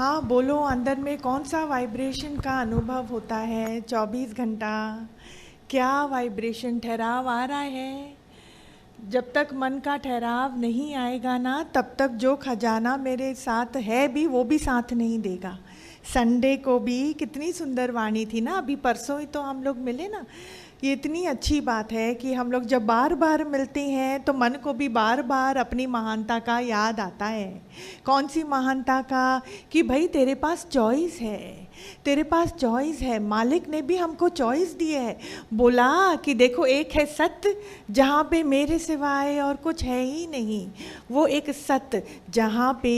हाँ बोलो, अंदर में कौन सा वाइब्रेशन का अनुभव होता है 24 घंटा? क्या वाइब्रेशन ठहराव आ रहा है? जब तक मन का ठहराव नहीं आएगा ना, तब तक जो खजाना मेरे साथ है भी वो भी साथ नहीं देगा। संडे को भी कितनी सुंदर वाणी थी ना, अभी परसों ही तो हम लोग मिले ना। ये इतनी अच्छी बात है कि हम लोग जब बार बार मिलते हैं तो मन को भी बार बार अपनी महानता का याद आता है। कौन सी महानता का? कि भाई तेरे पास चॉइस है, तेरे पास चॉइस है। मालिक ने भी हमको चॉइस दी है। बोला कि देखो, एक है सत्य जहाँ पे मेरे सिवाय और कुछ है ही नहीं। वो एक सत्य जहाँ पे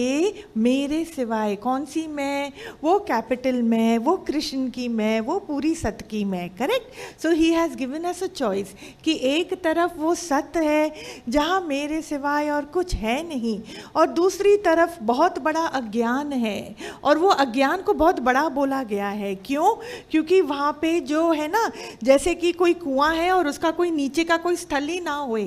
मेरे सिवाय, कौन सी मैं? वो कैपिटल मैं, वो कृष्ण की मैं, वो पूरी सत्य की मैं। Correct? So he has given us a choice कि एक तरफ वो सत्य है जहाँ मेरे सिवाय और कुछ है नहीं, और दूसरी तरफ बहुत बड़ा अज्ञान है। और वो अज्ञान को बहुत बड़ा बोला गया है। क्यों? क्योंकि वहाँ पे जो है ना, जैसे कि कोई कुआं है और उसका कोई नीचे का कोई स्थल ही ना होए,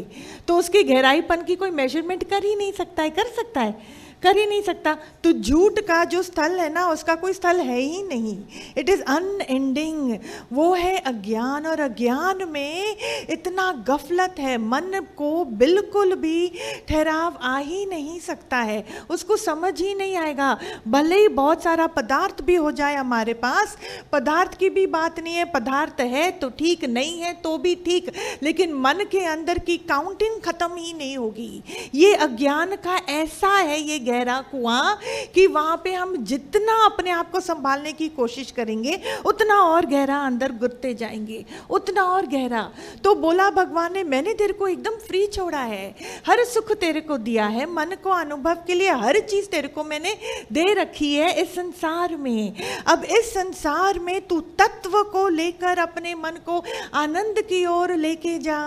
तो उसकी गहराईपन की कोई मेजरमेंट कर ही नहीं सकता है। कर सकता है? कर ही नहीं सकता। तो झूठ का जो स्थल है ना, उसका कोई स्थल है ही नहीं। It is unending. वो है अज्ञान, और अज्ञान में इतना गफलत है, मन को बिल्कुल भी ठहराव आ ही नहीं सकता है, उसको समझ ही नहीं आएगा। भले ही बहुत सारा पदार्थ भी हो जाए हमारे पास, पदार्थ की भी बात नहीं है, पदार्थ है तो ठीक, नहीं है तो भी ठीक, लेकिन मन के अंदर की काउंटिंग खत्म ही नहीं होगी। ये अज्ञान का ऐसा है ये गहरा कुआं कि वहां पे हम जितना अपने आप को संभालने की कोशिश करेंगे उतना और गहरा अंदर गिरते जाएंगे, उतना और गहरा। तो बोला भगवान ने, मैंने तेरे को एकदम फ्री छोड़ा है, हर सुख तेरे को दिया है, मन को अनुभव के लिए हर चीज तेरे को मैंने दे रखी है इस संसार में। अब इस संसार में तू तत्व को लेकर अपने मन को आनंद की ओर लेके जा,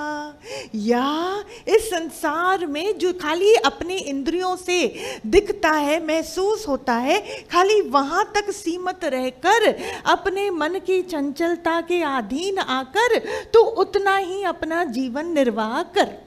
या इस संसार में जो खाली अपने इंद्रियों से दिखता है, महसूस होता है, खाली वहां तक सीमित रहकर अपने मन की चंचलता के अधीन आकर तो उतना ही अपना जीवन निर्वाह कर।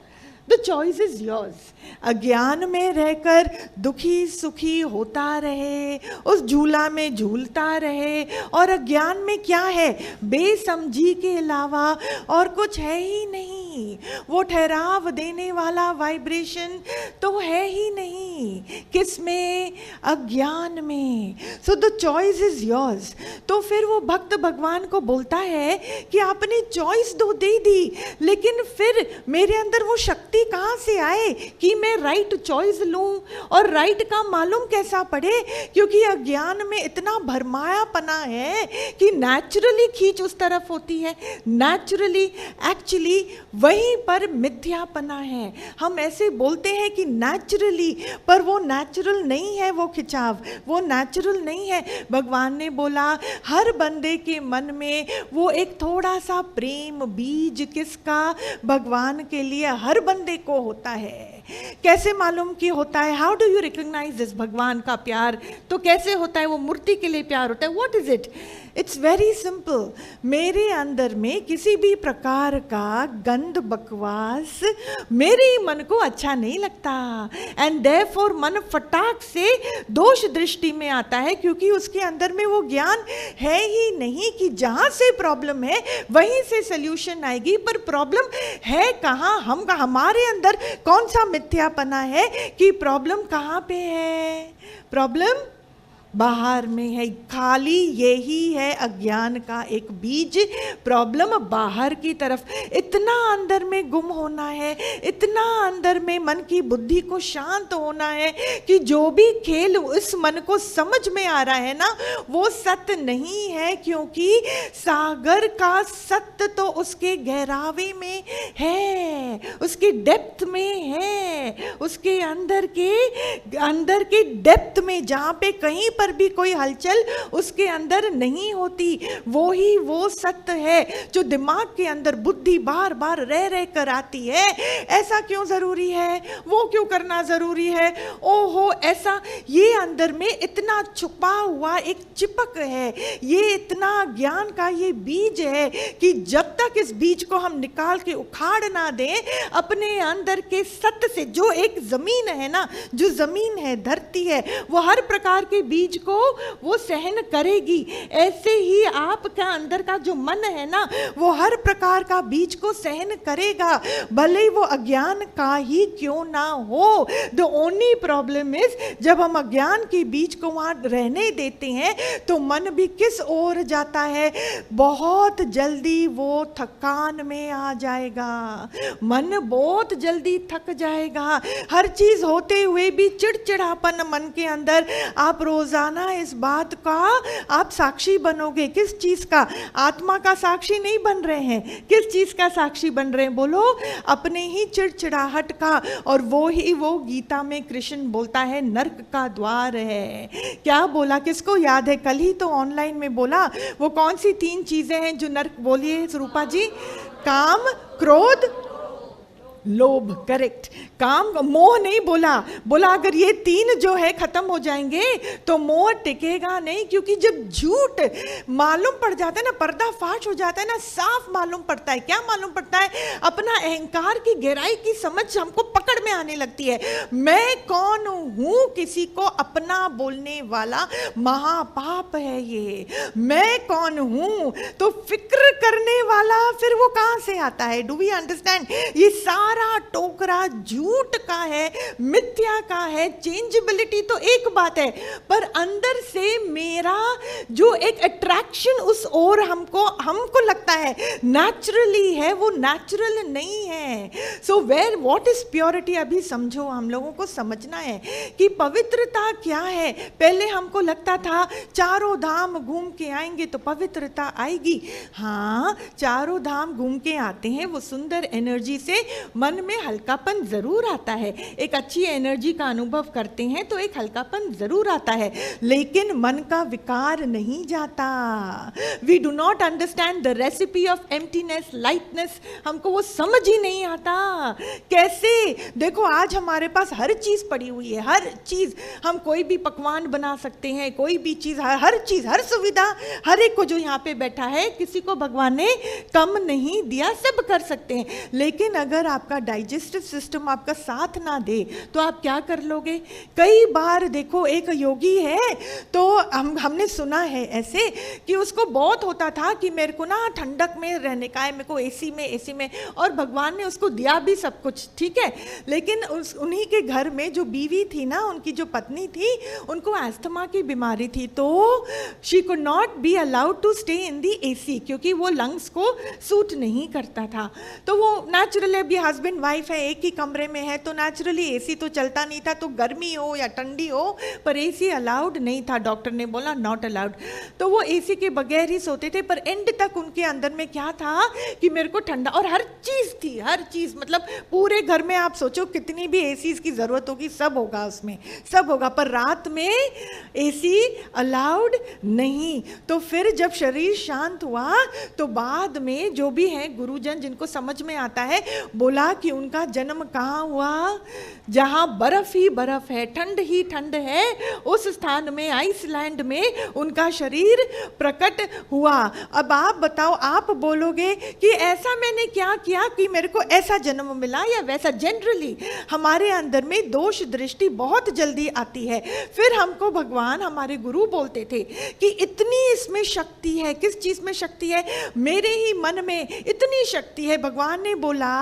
The choice is yours. अज्ञान में रहकर दुखी सुखी होता रहे, उस झूला में झूलता रहे, और अज्ञान में क्या है? बेसमझी के अलावा और कुछ है ही नहीं। वो ठहराव देने वाला वाइब्रेशन तो है ही नहीं। किस में? अज्ञान में। So the choice is yours. तो फिर वो भक्त भगवान को बोलता है कि आपने चॉइस तो दे दी, लेकिन फिर मेरे अंदर वो शक्ति कहाँ से आए कि मैं राइट चॉइस लूं? और राइट का मालूम कैसा पड़े? क्योंकि अज्ञान में इतना भरमायापना है कि नेचुरली खींच उस तरफ होती है, नेचुरली। एक्चुअली वहीं पर मिथ्यापना है। हम ऐसे बोलते हैं कि नेचुरली, पर वो नेचुरल नहीं है, वो खिंचाव वो नेचुरल नहीं है। भगवान ने बोला हर बंदे के मन में वो एक थोड़ा सा प्रेम बीज, किसका? भगवान के लिए हर बंदे को होता है। कैसे मालूम कि होता है? How do you recognise this? भगवान का प्यार तो कैसे होता है? वो मूर्ति के लिए प्यार होता है। What is it? It's very simple. मेरे अंदर में किसी भी प्रकार का गंद बकवास मेरे मन को अच्छा नहीं लगता, एंड देयरफॉर मन फटाक से दोष दृष्टि में आता है, क्योंकि उसके अंदर में वो ज्ञान है ही नहीं कि जहाँ से प्रॉब्लम है वहीं से सल्यूशन आएगी। पर प्रॉब्लम है कहाँ? हमारे अंदर कौन सा मिथ्यापना है कि प्रॉब्लम कहाँ पे है? प्रॉब्लम बाहर में है। खाली यही है अज्ञान का एक बीज। प्रॉब्लम बाहर की तरफ, इतना अंदर में गुम होना है, इतना अंदर में मन की बुद्धि को शांत होना है कि जो भी खेल इस मन को समझ में आ रहा है ना, वो सत्य नहीं है, क्योंकि सागर का सत्य तो उसके गहरावे में है, उसके डेप्थ में है, उसके अंदर के डेप्थ में, जहाँ पे कहीं पर भी कोई हलचल उसके अंदर नहीं होती। वो ही वो सत्य है जो दिमाग के अंदर बुद्धि बार बार रह रह कर आती है। ऐसा क्यों जरूरी है? वो क्यों करना जरूरी है? ओहो ऐसा, ये अंदर में इतना छुपा हुआ एक चिपक है, ये इतना ज्ञान का ये बीज है कि जब तक इस बीज को हम निकाल के उखाड़ ना दें अपने अंदर के सत्य से, जो एक जमीन है ना, जो जमीन है, धरती है, वो हर प्रकार के बीज बीज को वो सहन करेगी। ऐसे ही आपका अंदर का जो मन है ना, वो हर प्रकार का बीज को सहन करेगा, भले ही वो अज्ञान का ही क्यों ना हो। द ओनली प्रॉब्लम इज, जब हम अज्ञान के बीज को वहां रहने देते हैं तो मन भी किस ओर जाता है, बहुत जल्दी वो थकान में आ जाएगा। मन बहुत जल्दी थक जाएगा, हर चीज होते हुए भी चिड़चिड़ापन मन के अंदर। आप रोजाना इस बात का आप साक्षी बनोगे। किस चीज का? आत्मा का साक्षी नहीं बन रहे हैं, किस चीज का साक्षी बन रहे हैं बोलो? अपने ही चिड़चिड़ाहट का। और वो गीता में कृष्ण बोलता है नरक का द्वार है। क्या बोला, किसको याद है? कल ही तो ऑनलाइन में बोला। वो कौन सी 3 चीजें हैं जो नरक? बोलिए रूपा जी। काम, क्रोध, लोभ। करेक्ट। काम, मोह नहीं बोला। बोला अगर ये 3 जो है खत्म हो जाएंगे तो मोह टिकेगा नहीं। क्योंकि जब झूठ मालूम पड़ जाता है ना, पर्दाफाश हो जाता है ना, साफ मालूम पड़ता है। क्या मालूम पड़ता है? अपना अहंकार की गहराई की समझ हमको पकड़ में आने लगती है। मैं कौन हूं किसी को अपना बोलने वाला? महापाप है ये। मैं कौन हूं? तो फिक्र करने वाला फिर वो कहां से आता है? Do we understand? ये सारा टोकरा झूठ का है, मिथ्या का है। चेंजेबिलिटी तो एक बात है, पर अंदर से मेरा जो एक अट्रैक्शन उस ओर हमको लगता है नेचुरली है, वो नेचुरल नहीं है। So where what is purity? अभी समझो, हम लोगों को समझना है कि पवित्रता क्या है। पहले हमको लगता था चारों धाम घूम के आएंगे तो पवित्रता आएगी। हाँ, चारों धाम घूम के आते हैं, वो सुंदर एनर्जी से मन में हल्कापन जरूर आता है। एक अच्छी एनर्जी का अनुभव करते हैं तो एक हल्कापन जरूर आता है, लेकिन मन का विकार नहीं जाता। We do not understand the recipe of emptiness, lightness. हमको वो समझ ही नहीं आता। कैसे? देखो आज हमारे पास हर चीज पड़ी हुई है, हर चीज। हम कोई भी पकवान बना सकते हैं, कोई भी चीज, हर चीज, हर सुविधा, हर एक को जो यहाँ पे बैठा है, किसी को भगवान ने कम नहीं दिया, सब कर सकते हैं। लेकिन अगर आपका डाइजेस्टिव सिस्टम आपका साथ ना दे तो आप क्या कर लोगे? कई बार देखो, एक योगी है तो हमने सुना है ऐसे कि उसको बहुत होता था कि मेरे को ना ठंडक में रहने का है, मेरे को एसी में, और भगवान ने उसको दिया भी सब कुछ, ठीक है। लेकिन उन्हीं के घर में जो बीवी थी ना, उनकी जो पत्नी थी, उनको एस्थमा की बीमारी थी, तो she could not be allowed to stay in the AC, क्योंकि वो लंग्स को सूट नहीं करता था। तो वो नेचुरली, अभी हस्बैंड वाइफ है, एक ही कमरे में है, तो नेचुरली एसी तो चलता नहीं था, तो गर्मी हो या ठंडी हो, पर एसी अलाउड नहीं था। डॉक्टर ने बोला नॉट अलाउड, तो वो एसी के बगैर ही सोते थे। पर एंड तक उनके अंदर में क्या था कि मेरे को ठंडा, और हर चीज थी, हर चीज, मतलब पूरे घर में आप सोचो कितनी भी एसी की जरूरत होगी, सब होगा उसमें, सब होगा, पर रात में एसी अलाउड नहीं। तो फिर जब शरीर शांत हुआ तो बाद में जो भी है गुरुजन, जिनको समझ में आता है, बोला कि उनका जन्म कहाँ हुआ? जहाँ बर्फ ही बर्फ है, ठंड ही ठंड है, उस स्थान में, आइसलैंड में उनका शरीर प्रकट हुआ। अब आप बताओ, आप बोलोगे कि ऐसा मैंने क्या किया कि मेरे को ऐसा जन्म मिला या वैसा। जनरली हमारे अंदर में दोष दृष्टि बहुत जल्दी आती है। फिर हमको भगवान, हमारे गुरु बोलते थे कि इतनी इसमें शक्ति है। किस चीज में शक्ति है? मेरे ही मन में इतनी शक्ति है। भगवान ने बोला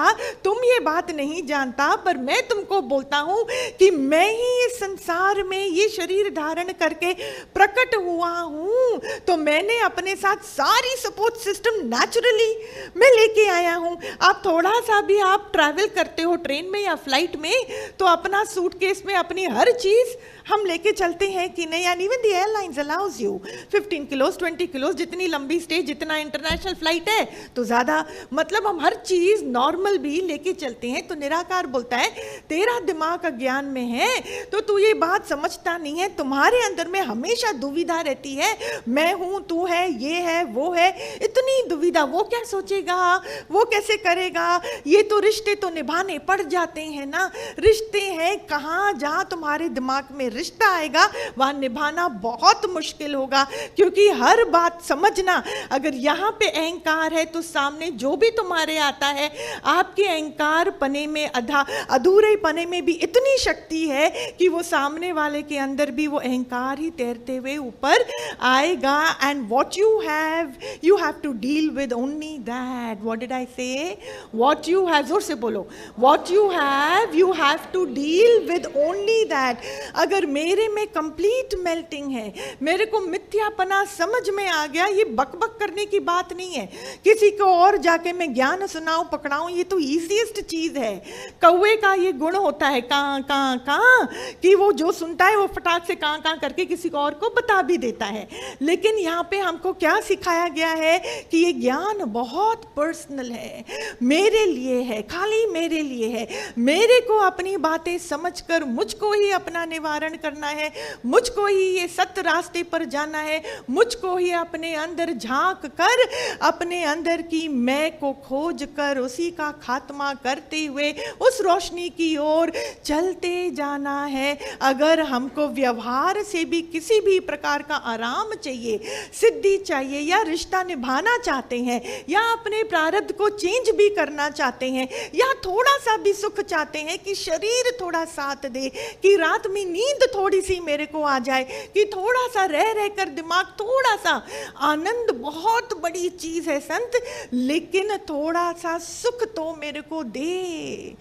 तुम ये बात नहीं जानता, पर मैं तुमको बोलता हूं कि मैं ही इस संसार में ये शरीर धारण करके प्रकट हुआ हूं। तो मैंने अपने साथ सारी सपोर्ट सिस्टम नेचुरली मैं लेके आया हूं। आप थोड़ा सा भी आप ट्रैवल करते हो ट्रेन में या फ्लाइट में, तो अपना सूटकेस में अपनी हर चीज हम लेके चलते हैं कि नहीं? And even the airlines allows you 15 kilos 20 kilos, जितनी लंबी स्टे, जितना इंटरनेशनल फ्लाइट है तो ज़्यादा, मतलब हम हर चीज़ नॉर्मल भी लेके चलते हैं। तो निराकार बोलता है तेरा दिमाग अज्ञान में है तो तू ये बात समझता नहीं है। तुम्हारे अंदर में हमेशा दुविधा रहती है, मैं हूँ, तू है, ये है, वो है, इतनी दुविधा। वो क्या सोचेगा, वो कैसे करेगा, ये तो रिश्ते तो निभाने पड़ जाते हैं ना। रिश्ते हैं कहाँ, जहाँ तुम्हारे दिमाग में रिश्ता आएगा वहां निभाना बहुत मुश्किल होगा, क्योंकि हर बात समझना, अगर यहाँ पे अहंकार है तो सामने जो भी तुम्हारे आता है, आपके अहंकार पने में, अधूरे पने में भी इतनी शक्ति है कि वो सामने वाले के अंदर भी वो अहंकार ही तैरते हुए ऊपर आएगा. And what you have to deal with only that. What did I say? What you have, जोर से बोलो. What you have to deal with only that. अगर मेरे में कंप्लीट मेल्टिंग है, मेरे को मिथ्यापना समझ में आ गया, ये बकबक करने की बात नहीं है. किसी को और जाके मैं ज्ञान सुनाऊं, पकड़ाऊं, ये तो ईजीएस्ट चीज है. कौवे का ये गुण होता है कां कां कां, कि वो जो सुनता है वो फटाक से कां कां करके किसी को और को बता भी देता है. लेकिन यहाँ पे हमको क्या सिखाया गया है कि ये ज्ञान बहुत पर्सनल है, मेरे लिए है, खाली मेरे लिए है. मेरे को अपनी बातें समझकर मुझको ही अपना निवारण करना है, मुझको ही ये सत्य रास्ते पर जाना है, मुझको ही अपने अंदर झांक कर अपने अंदर की मैं को खोज कर उसी का खात्मा करते हुए उस रोशनी की ओर चलते जाना है. अगर हमको व्यवहार से भी किसी भी प्रकार का आराम चाहिए, सिद्धि चाहिए, या रिश्ता निभाना चाहते हैं, या अपने प्रारब्ध को चेंज भी करना चाहते हैं, या थोड़ा सा भी सुख चाहते हैं कि शरीर थोड़ा साथ दे, कि रात में नींद थोड़ी सी मेरे को आ जाए, कि थोड़ा सा रह कर दिमाग थोड़ा सा, आनंद बहुत बड़ी चीज है संत, लेकिन थोड़ा सा सुख तो मेरे को दे.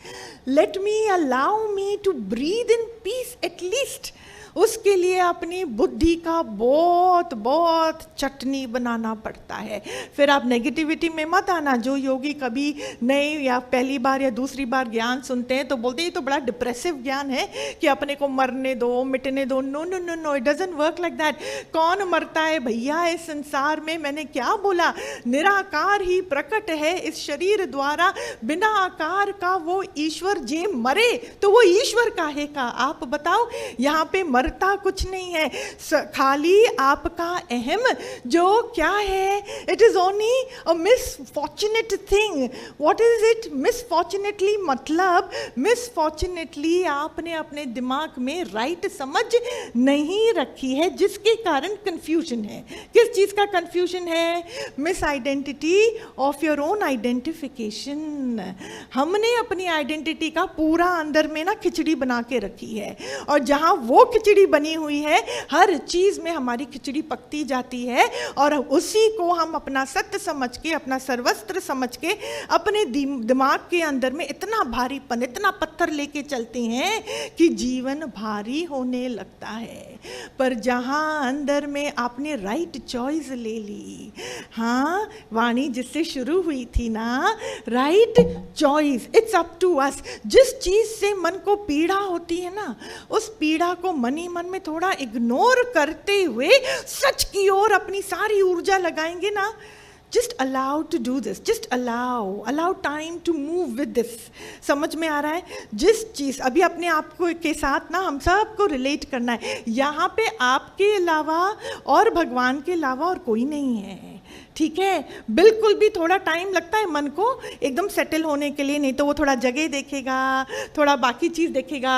Let me, allow me to breathe in peace at least. उसके लिए अपनी बुद्धि का बहुत बहुत चटनी बनाना पड़ता है. फिर आप नेगेटिविटी में मत आना. जो योगी कभी नए या पहली बार या दूसरी बार ज्ञान सुनते हैं तो बोलते हैं ये तो बड़ा डिप्रेसिव ज्ञान है कि अपने को मरने दो, मिटने दो. No no no no, it doesn't work like that. कौन मरता है भैया इस संसार में? मैंने क्या बोला? निराकार ही प्रकट है इस शरीर द्वारा. बिना आकार का वो ईश्वर जे मरे तो वो ईश्वर काहे का? आप बताओ. यहाँ पे मरता कुछ नहीं है, खाली आपका अहम जो क्या है, it is only a misfortunate thing. What is it? Misfortunately मतलब मिसफॉर्चुनेटली आपने अपने दिमाग में राइट समझ नहीं रखी है, जिसके कारण कंफ्यूजन है. किस चीज का कंफ्यूजन है? Miss identity of your own identification. हमने अपनी आइडेंटिटी का पूरा अंदर में ना खिचड़ी बना के रखी है, और जहां वो खिचड़ी बनी हुई है, हर चीज में हमारी खिचड़ी पकती जाती है, और उसी को हम अपना सत्य समझ के, अपना सर्वस्त्र समझ के अपने दिमाग के अंदर में इतना भारीपन, इतना पत्थर लेके चलते हैं कि जीवन भारी होने लगता है. पर जहां अंदर में आपने राइट चॉइस ले ली, हाँ वाणी जिससे शुरू हुई थी ना, right choice, it's up to us. जिस चीज से मन को पीड़ा होती है ना, उस पीड़ा को मन ही मन में थोड़ा इग्नोर करते हुए सच की ओर अपनी सारी ऊर्जा लगाएंगे ना. Just allow to do this. Just allow time to move with this. समझ में आ रहा है? जिस चीज अभी अपने आप को के साथ ना हम सबको रिलेट करना है. यहाँ पे आपके अलावा और भगवान के अलावा और कोई नहीं है. ठीक है? बिल्कुल भी थोड़ा टाइम लगता है मन को एकदम सेटल होने के लिए. नहीं तो वो थोड़ा जगह देखेगा, थोड़ा बाकी चीज़ देखेगा,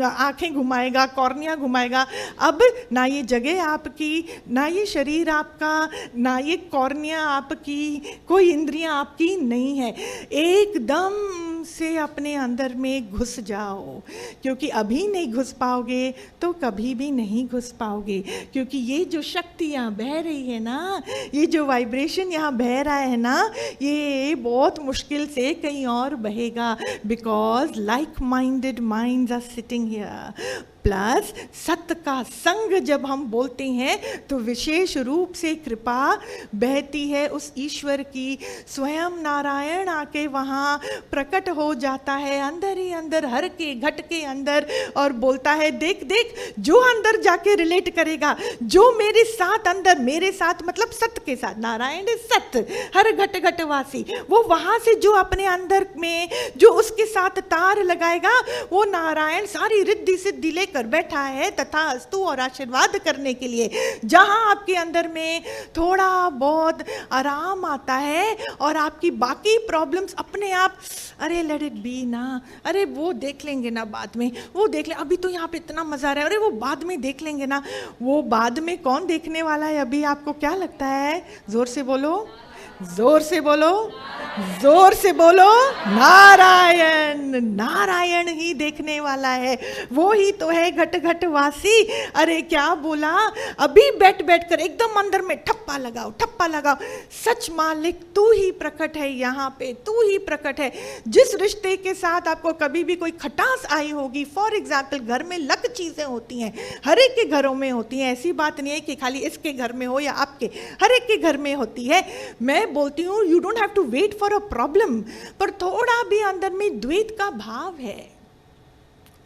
आंखें घुमाएगा, कॉर्निया घुमाएगा. अब ना ये जगह आपकी, ना ये शरीर आपका, ना ये कॉर्निया आपकी, कोई इंद्रियां आपकी नहीं है. एकदम से अपने अंदर में घुस जाओ, क्योंकि अभी नहीं घुस पाओगे तो कभी भी नहीं घुस पाओगे. क्योंकि ये जो शक्ति यहाँ बह रही है ना, ये जो वाइब्रेशन यहाँ बह रहा है ना, ये बहुत मुश्किल से कहीं और बहेगा. Because like minded minds are sitting here. Plus सत्य का संग जब हम बोलते हैं तो विशेष रूप से कृपा बहती है उस ईश्वर की. स्वयं नारायण आके वहाँ प्रकट हो जाता है अंदर ही अंदर, हर के घट के अंदर, और बोलता है देख देख, जो अंदर जाके रिलेट करेगा, जो मेरे साथ अंदर, मेरे साथ मतलब सत्य के साथ, नारायण सत्य, हर घट घटवासी, वो वहाँ से जो अपने अंदर में जो उसके साथ तार लगाएगा, वो नारायण सारी रिद्धि सिद्धि लेकर बैठा है तथास्तु और आशीर्वाद करने के लिए. जहां आपके अंदर में थोड़ा बहुत आराम आता है और आपकी बाकी प्रॉब्लम्स अपने आप, अरे लेट इट बी ना, अरे वो देख लेंगे ना बाद में, वो देख ले, अभी तो यहाँ पे इतना मजा आ रहा है, अरे वो बाद में देख लेंगे ना. वो बाद में कौन देखने वाला है? अभी आपको क्या लगता है? जोर से बोलो. जोर से बोलो, जोर से बोलो, नारायण। नारायण ही देखने वाला है, वो ही तो है घट घट वासी। अरे क्या बोला, अभी बैठ बैठ कर एकदम अंदर में ठप्पा लगाओ, ठप्पा लगाओ। सच मालिक तू ही प्रकट है यहाँ पे, तू ही प्रकट है। जिस रिश्ते के साथ आपको कभी भी कोई खटास आई होगी, फॉर एग्जाम्पल घर में लक चीजें होती हैं, हर एक के घरों में होती हैं, ऐसी बात नहीं है कि खाली इसके घर में हो या आपके, हर एक के घर में होती है। मैं बोलती हूँ you don't have to wait for a problem, पर थोड़ा भी अंदर में द्वैत का भाव है,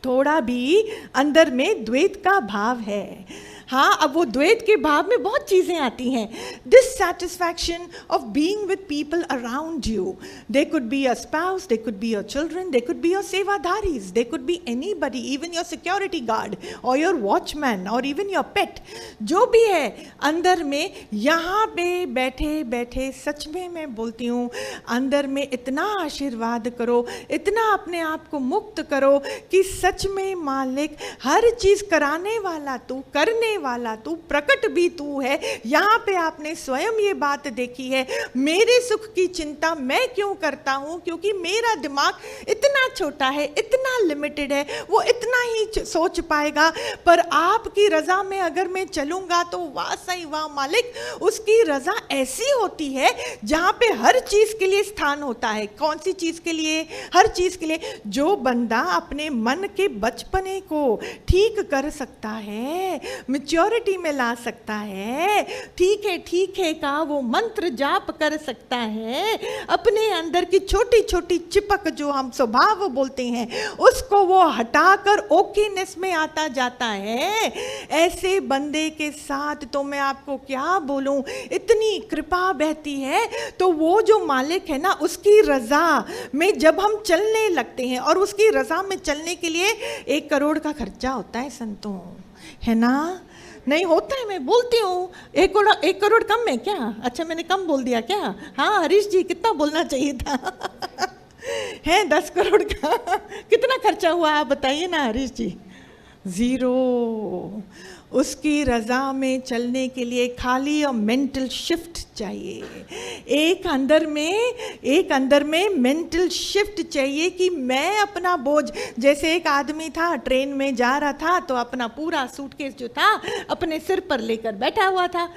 थोड़ा भी अंदर में द्वैत का भाव है। हाँ, अब वो द्वैत के भाव में बहुत चीजें आती हैं। Dissatisfaction of being with people around you, they could be your spouse, they could be your children, they could be your सेवाधारीज, they could be anybody, even your security guard और योर वॉचमैन और even your pet, जो भी है अंदर में। यहाँ पे बैठे बैठे सच में मैं बोलती हूँ, अंदर में इतना आशीर्वाद करो, इतना अपने आप को मुक्त करो कि सच में मालिक हर चीज कराने वाला तू, करने वाला तू, प्रकट भी तू है। यहाँ पे आपने स्वयं ये बात देखी है, मेरे सुख की चिंता मैं क्यों करता हूँ, क्योंकि मेरा दिमाग इतना छोटा है, इतना लिमिटेड है, वो इतना ही सोच पाएगा। पर आपकी रजा में अगर मैं चलूंगा तो वाह सही वाह मालिक, उसकी रजा ऐसी होती है जहाँ पे हर चीज के लिए स्थान होता है। कौन सी चीज के लिए? हर चीज के लिए। जो बंदा अपने मन के बचपने को ठीक कर सकता है, मैच्योरिटी में ला सकता है, ठीक है का वो मंत्र जाप कर सकता है, अपने अंदर की छोटी छोटी चिपक जो हम स्वभाव बोलते हैं उसको वो हटाकर ओकेनेस में आता जाता है, ऐसे बंदे के साथ तो मैं आपको क्या बोलूं, इतनी कृपा बहती है। तो वो जो मालिक है ना, उसकी रजा में जब हम चलने लगते हैं, और उसकी रजा में चलने के लिए 1 करोड़ का खर्चा होता है संतों, है ना? नहीं होता है, मैं बोलती हूँ 1 करोड़ कम है क्या? अच्छा मैंने कम बोल दिया क्या? हाँ हरीश जी, कितना बोलना चाहिए था? है 10 करोड़ का कितना खर्चा हुआ आप बताइए ना हरीश जी? 0। उसकी रजा में चलने के लिए खाली और मेंटल शिफ्ट चाहिए, एक अंदर में मेंटल शिफ्ट चाहिए कि मैं अपना बोझ, जैसे एक आदमी था ट्रेन में जा रहा था तो अपना पूरा सूटकेस जो था अपने सिर पर लेकर बैठा हुआ था,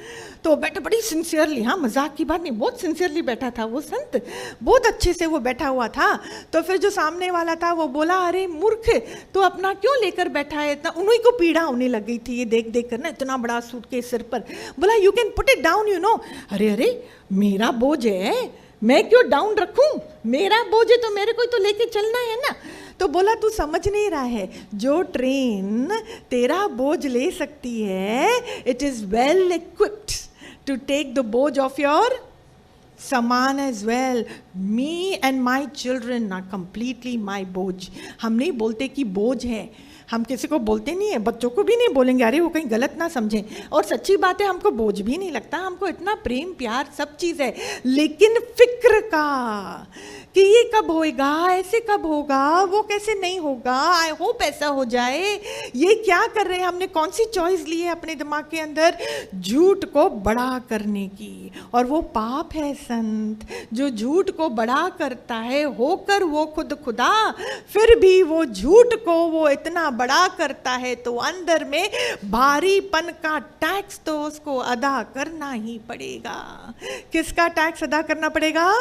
तो बैठा बड़ी सिंसियरली, हाँ मजाक की बात नहीं, बहुत सिंसियरली बैठा था वो संत, बहुत अच्छे से वो बैठा हुआ था। तो फिर जो सामने वाला था वो बोला, अरे मूर्ख तो अपना क्यों लेकर बैठा है, इतना उन्हीं को पीड़ा होने लग गई थी ये देख देख कर ना, इतना बड़ा सूटकेस सिर पर। बोला you can put it down you know. अरे अरे मेरा बोझ है, मैं क्यों डाउन रखूं, मेरा बोझ है तो मेरे को तो लेके चलना है ना। तो बोला तू समझ नहीं रहा है, जो ट्रेन तेरा बोझ ले सकती है, it is well equipped to take the बोझ of your saman as well. Me and my children are completely my बोझ। हम नहीं बोलते कि बोझ है, हम किसी को बोलते नहीं है, बच्चों को भी नहीं बोलेंगे, अरे वो कहीं गलत ना समझें। और सच्ची बात है, हमको बोझ भी नहीं लगता, हमको इतना प्रेम प्यार सब चीज़ है, लेकिन फिक्र का कि ये कब होएगा, ऐसे कब होगा, वो कैसे नहीं होगा, आई होप ऐसा हो जाए। ये क्या कर रहे हैं, हमने कौन सी चॉइस ली है अपने दिमाग के अंदर, झूठ को बड़ा करने की। और वो पाप है संत, जो झूठ को बड़ा करता है, होकर वो खुद खुदा, फिर भी वो झूठ को वो इतना बड़ा करता है, तो अंदर में भारीपन का टैक्स तो उसको अदा करना ही पड़ेगा। किसका टैक्स अदा करना पड़ेगा?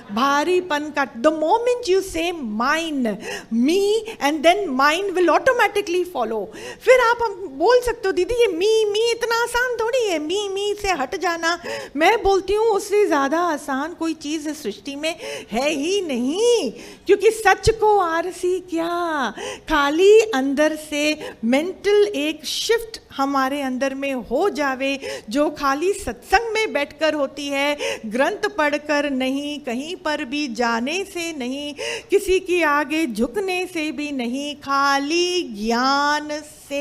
भारीपन का। द मोमेंट यू से mine me and then mine will automatically follow. फिर आप हम बोल सकते हो दीदी ये मी इतना आसान थोड़ी है, मी से हट जाना। मैं बोलती हूँ उससे ज़्यादा आसान कोई चीज़ इस सृष्टि में है ही नहीं, क्योंकि सच को आरसी क्या, खाली अंदर से मेंटल एक शिफ्ट हमारे अंदर में हो जावे, जो खाली सत्संग में बैठकर होती है, ग्रंथ पढ़कर नहीं, कहीं पर भी जाने से नहीं, किसी के आगे झुकने से भी नहीं, खाली ज्ञान से,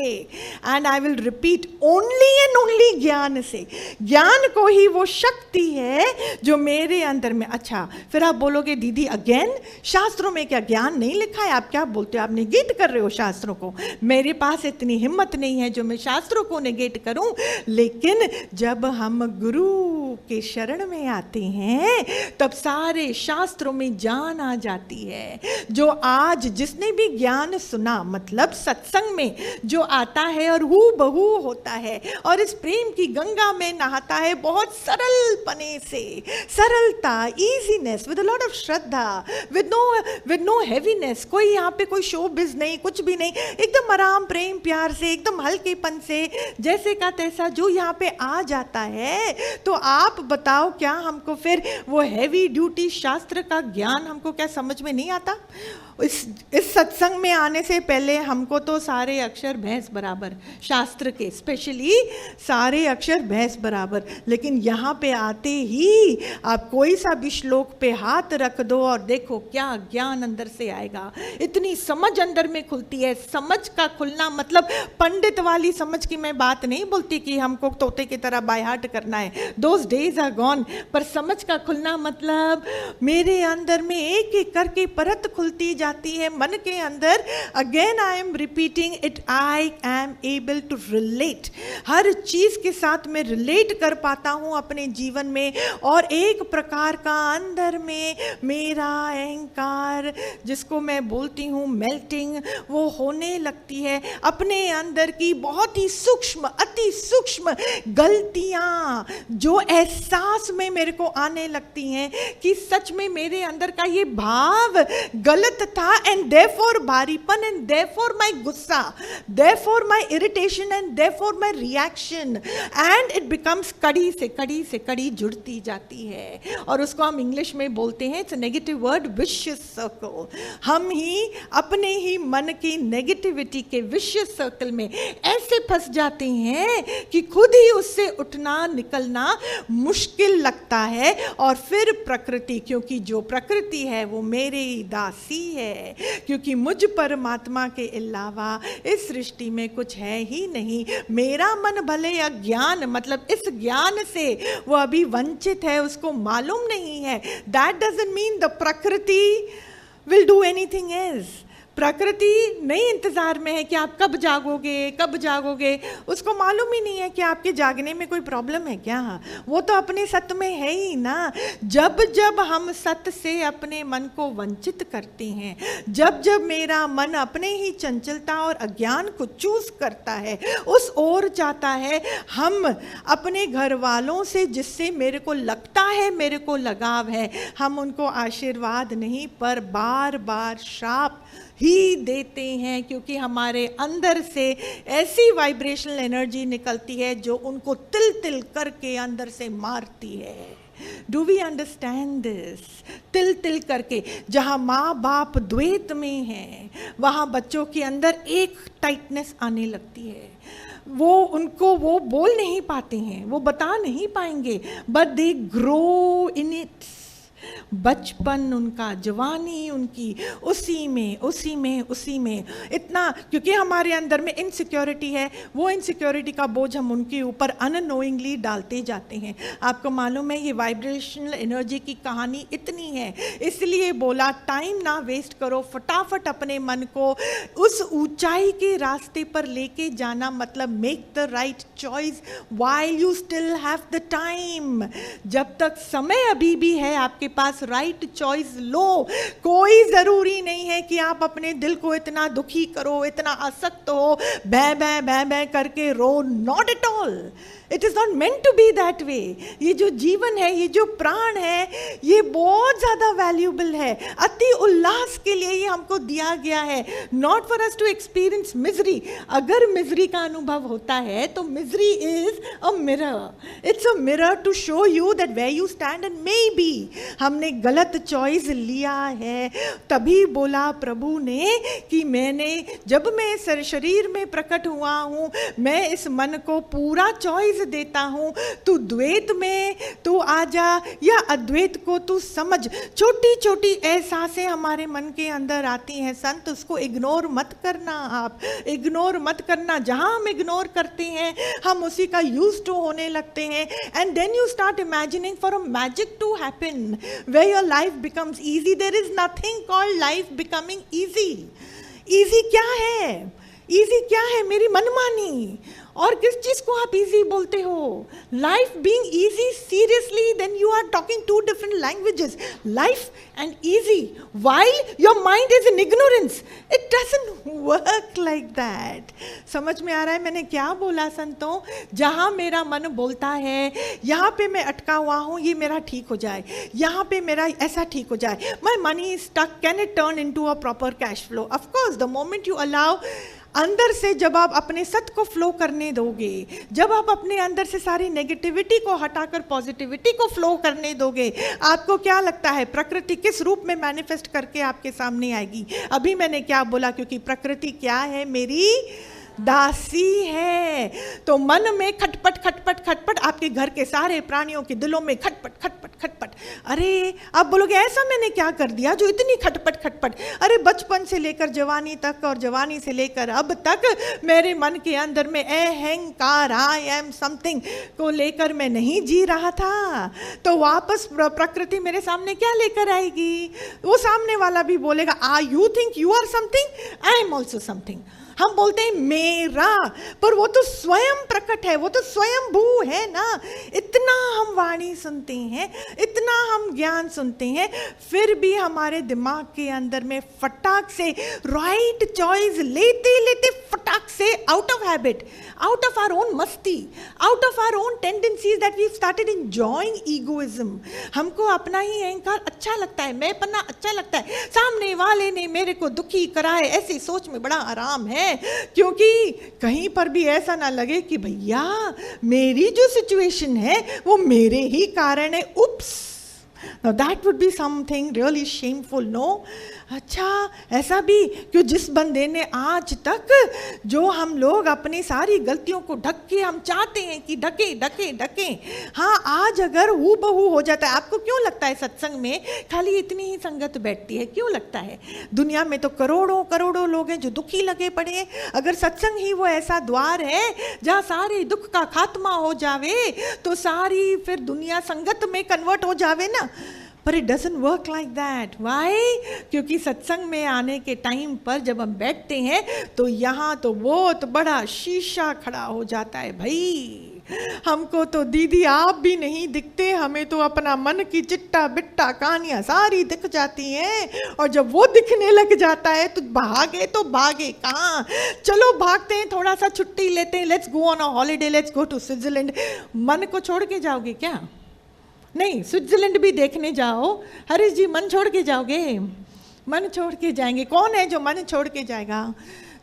and I will repeat, only and only ज्ञान से। ज्ञान को ही वो शक्ति है जो मेरे अंदर में। अच्छा, फिर आप बोलोगे दीदी अगेन, शास्त्रों में क्या ज्ञान नहीं लिखा है? आप क्या बोलते हो, आप नेगेट कर रहे हो शास्त्रों को। मेरे पास इतनी हिम्मत नहीं है जो मैं शास्त्रों को नेगेट करूं, लेकिन जब हम गुरु के शरण में आते हैं तब सारे शास्त्रों में जान आ जाती है। जो आज जिसने भी ज्ञान सुना, मतलब सत्संग में जो आता है और हू बहू होता है और इस प्रेम की गंगा में नहाता है बहुत सरल पने से, सरलता, easiness, with a lot of श्रद्धा, विद नो हैवीनेस। कोई यहाँ पे कोई शोबिज नहीं, कुछ भी नहीं, एकदम आराम, प्रेम, प्यार से, एकदम हल्केपन से, जैसे का तैसा जो यहाँ पे आ जाता है। तो आप बताओ, क्या हमको फिर वो हैवी ड्यूटी शास्त्र का ज्ञान हमको क्या समझ में नहीं आता? इस सत्संग में आने से पहले हमको तो सारे अक्षर भैंस बराबर, शास्त्र के स्पेशली सारे अक्षर भैंस बराबर, लेकिन यहाँ पे आते ही आप कोई सा भी श्लोक पे हाथ रख दो और देखो क्या ज्ञान अंदर से आएगा। इतनी समझ अंदर में खुलती है। समझ का खुलना मतलब पंडित वाली समझ की मैं बात नहीं बोलती कि हमको तोते की तरह बाय हार्ट करना है, दोज डेज आर गॉन। पर समझ का खुलना मतलब मेरे अंदर में एक एक करके परत खुलती जाती है मन के अंदर। Again I am repeating it, I am able to relate, हर चीज के साथ मैं रिलेट कर पाता हूं अपने जीवन में, और एक प्रकार का अंदर में मेरा अहंकार, जिसको मैं बोलती हूं मेल्टिंग, वो होने लगती है। अपने अंदर की बहुत ही सूक्ष्म, अति सूक्ष्म गलतियां जो एहसास में मेरे को आने लगती हैं कि सच में मेरे अंदर का ये भाव गलत था, एंड देयरफॉर भारीपन, एंड देयरफॉर माय गुस्सा, therefore my irritation, and therefore my reaction, and it becomes कड़ी से कड़ी जुड़ती जाती है। और उसको हम इंग्लिश में बोलते हैं, it's a negative word, vicious circle. हम ही अपने ही मन की नेगेटिविटी के विशियस सर्कल में ऐसे फंस जाते हैं कि खुद ही उससे उठना निकलना मुश्किल लगता है। और फिर प्रकृति, क्योंकि जो प्रकृति है वो मेरी दासी है, क्योंकि मुझ परमात्मा के अलावा इस सृष्टि में कुछ है ही नहीं। मेरा मन भले अज्ञान, मतलब इस ज्ञान से वो अभी वंचित है, उसको मालूम नहीं है। दैट डजंट मीन द प्रकृति विल डू एनीथिंग एल्स। प्रकृति नहीं इंतजार में है कि आप कब जागोगे, उसको मालूम ही नहीं है कि आपके जागने में कोई प्रॉब्लम है क्या। वो तो अपने सत्य में है ही ना। जब जब हम सत्य से अपने मन को वंचित करते हैं, जब जब मेरा मन अपने ही चंचलता और अज्ञान को चूज करता है, उस ओर जाता है, हम अपने घर वालों से जिससे मेरे को लगता है मेरे को लगाव है, हम उनको आशीर्वाद नहीं पर बार बार श्राप ही देते हैं, क्योंकि हमारे अंदर से ऐसी वाइब्रेशनल एनर्जी निकलती है जो उनको तिल तिल करके अंदर से मारती है। Do we understand this? तिल तिल करके, जहाँ माँ बाप द्वैत में हैं, वहाँ बच्चों के अंदर एक टाइटनेस आने लगती है। वो उनको वो बोल नहीं पाते हैं, वो बता नहीं पाएंगे, but they grow in it. बचपन उनका, जवानी उनकी उसी में इतना, क्योंकि हमारे अंदर में इनसिक्योरिटी है, वो इनसिक्योरिटी का बोझ हम उनके ऊपर अननोइंगली डालते जाते हैं। आपको मालूम है ये वाइब्रेशनल एनर्जी की कहानी इतनी है, इसलिए बोला टाइम ना वेस्ट करो, फटाफट अपने मन को उस ऊंचाई के रास्ते पर लेके जाना, मतलब make the right choice while you still have the time. जब तक समय अभी भी है आपके पास, राइट चॉइस लो। कोई जरूरी नहीं है कि आप अपने दिल को इतना दुखी करो, इतना आसक्त हो, बै करके रो, not at all. It is not meant to be that way. ये जो जीवन है, ये जो प्राण है, ये बहुत ज्यादा वैल्यूबल है। अति उल्लास के लिए ये हमको दिया गया है, not for us to experience misery. अगर मिजरी का अनुभव होता है तो misery is a mirror, it's a mirror to show you that where you stand, and may be हमने गलत चॉइस लिया है। तभी बोला प्रभु ने कि मैंने, जब मैं शरीर में प्रकट हुआ हूं, मैं इस मन को पूरा चॉइस चॉइस देता हूँ, तू द्वैत में तू आजा या अद्वैत को तू समझ। छोटी छोटी एहसासें हमारे मन के अंदर आती हैं संत, उसको इग्नोर मत करना, आप इग्नोर मत करना। जहाँ हम इग्नोर करते हैं हम उसी का यूज टू होने लगते हैं, and then you start imagining for a magic to happen where your life becomes easy. There is nothing called life becoming easy. Easy क्या है? ईजी क्या है? मेरी मनमानी। और किस चीज को आप इजी बोलते हो? Life being easy, seriously? Then you are talking to different languages, life and easy, while your mind is in ignorance. It doesn't work like that. समझ में आ रहा है मैंने क्या बोला संतों? जहां मेरा मन बोलता है यहाँ पे मैं अटका हुआ हूँ, ये मेरा ठीक हो जाए, यहाँ पे मेरा ऐसा ठीक हो जाए, my money is stuck, can it turn into a proper cash flow? Of course, the moment you allow अंदर से, जब आप अपने सत्य को फ्लो करने दोगे, जब आप अपने अंदर से सारी नेगेटिविटी को हटाकर पॉजिटिविटी को फ्लो करने दोगे, आपको क्या लगता है प्रकृति किस रूप में मैनिफेस्ट करके आपके सामने आएगी? अभी मैंने क्या बोला? क्योंकि प्रकृति क्या है? मेरी दासी है। तो मन में खटपट खटपट खटपट, आपके घर के सारे प्राणियों के दिलों में खटपट खटपट खटपट। अरे आप बोलोगे ऐसा मैंने क्या कर दिया जो इतनी खटपट खटपट? अरे बचपन से लेकर जवानी तक और जवानी से लेकर अब तक मेरे मन के अंदर में अहंकार, आई एम समथिंग को लेकर मैं नहीं जी रहा था। तो वापस प्रकृति मेरे सामने क्या लेकर आएगी? वो सामने वाला भी बोलेगा, you think you are something, I am also something. हम बोलते हैं मेरा, पर वो तो स्वयं प्रकट है, वो तो स्वयं भू है ना। इतना हम वाणी सुनते हैं, इतना हम ज्ञान सुनते हैं, फिर भी हमारे दिमाग के अंदर में फटाक से राइट चॉइस लेते लेते फटाक से out of habit, out of our own मस्ती, out of our own tendencies that we started enjoying egoism. हमको अपना ही अहंकार अच्छा लगता है, मैं पन्ना अच्छा लगता है, सामने वाले ने मेरे को दुखी करा है, ऐसी सोच में बड़ा आराम है, क्योंकि कहीं पर भी ऐसा ना लगे कि भैया मेरी जो सिचुएशन है वो मेरे ही कारण है। उप्स, now that would be something really shameful, no? अच्छा, ऐसा भी क्यों? जिस बंदे ने आज तक, जो हम लोग अपनी सारी गलतियों को ढक के हम चाहते हैं कि ढके ढके ढके, हाँ, आज अगर हू बहू हो जाता है, आपको क्यों लगता है सत्संग में खाली इतनी ही संगत बैठती है? क्यों लगता है? दुनिया में तो करोड़ों करोड़ों लोग हैं जो दुखी लगे पड़े हैं। अगर सत्संग ही वो ऐसा द्वार है जहाँ सारे दुख का खात्मा हो जावे, तो सारी फिर दुनिया संगत में कन्वर्ट हो जावे ना। पर it doesn't work like that. Why? क्योंकि सत्संग में आने के टाइम पर जब हम बैठते हैं तो यहाँ तो बहुत बड़ा शीशा खड़ा हो जाता है। भाई हमको तो दीदी आप भी नहीं दिखते, हमें तो अपना मन की चिट्टा बिट्टा कहानियाँ सारी दिख जाती हैं। और जब वो दिखने लग जाता है तो भागे कहाँ? चलो भागते हैं, थोड़ा सा छुट्टी लेते हैं, let's go on a holiday, let's go to Switzerland. मन को छोड़ के जाओगे क्या? नहीं, स्विट्जरलैंड भी देखने जाओ। हरीश जी मन छोड़ के जाओगे? मन छोड़ के जाएंगे? कौन है जो मन छोड़ के जाएगा?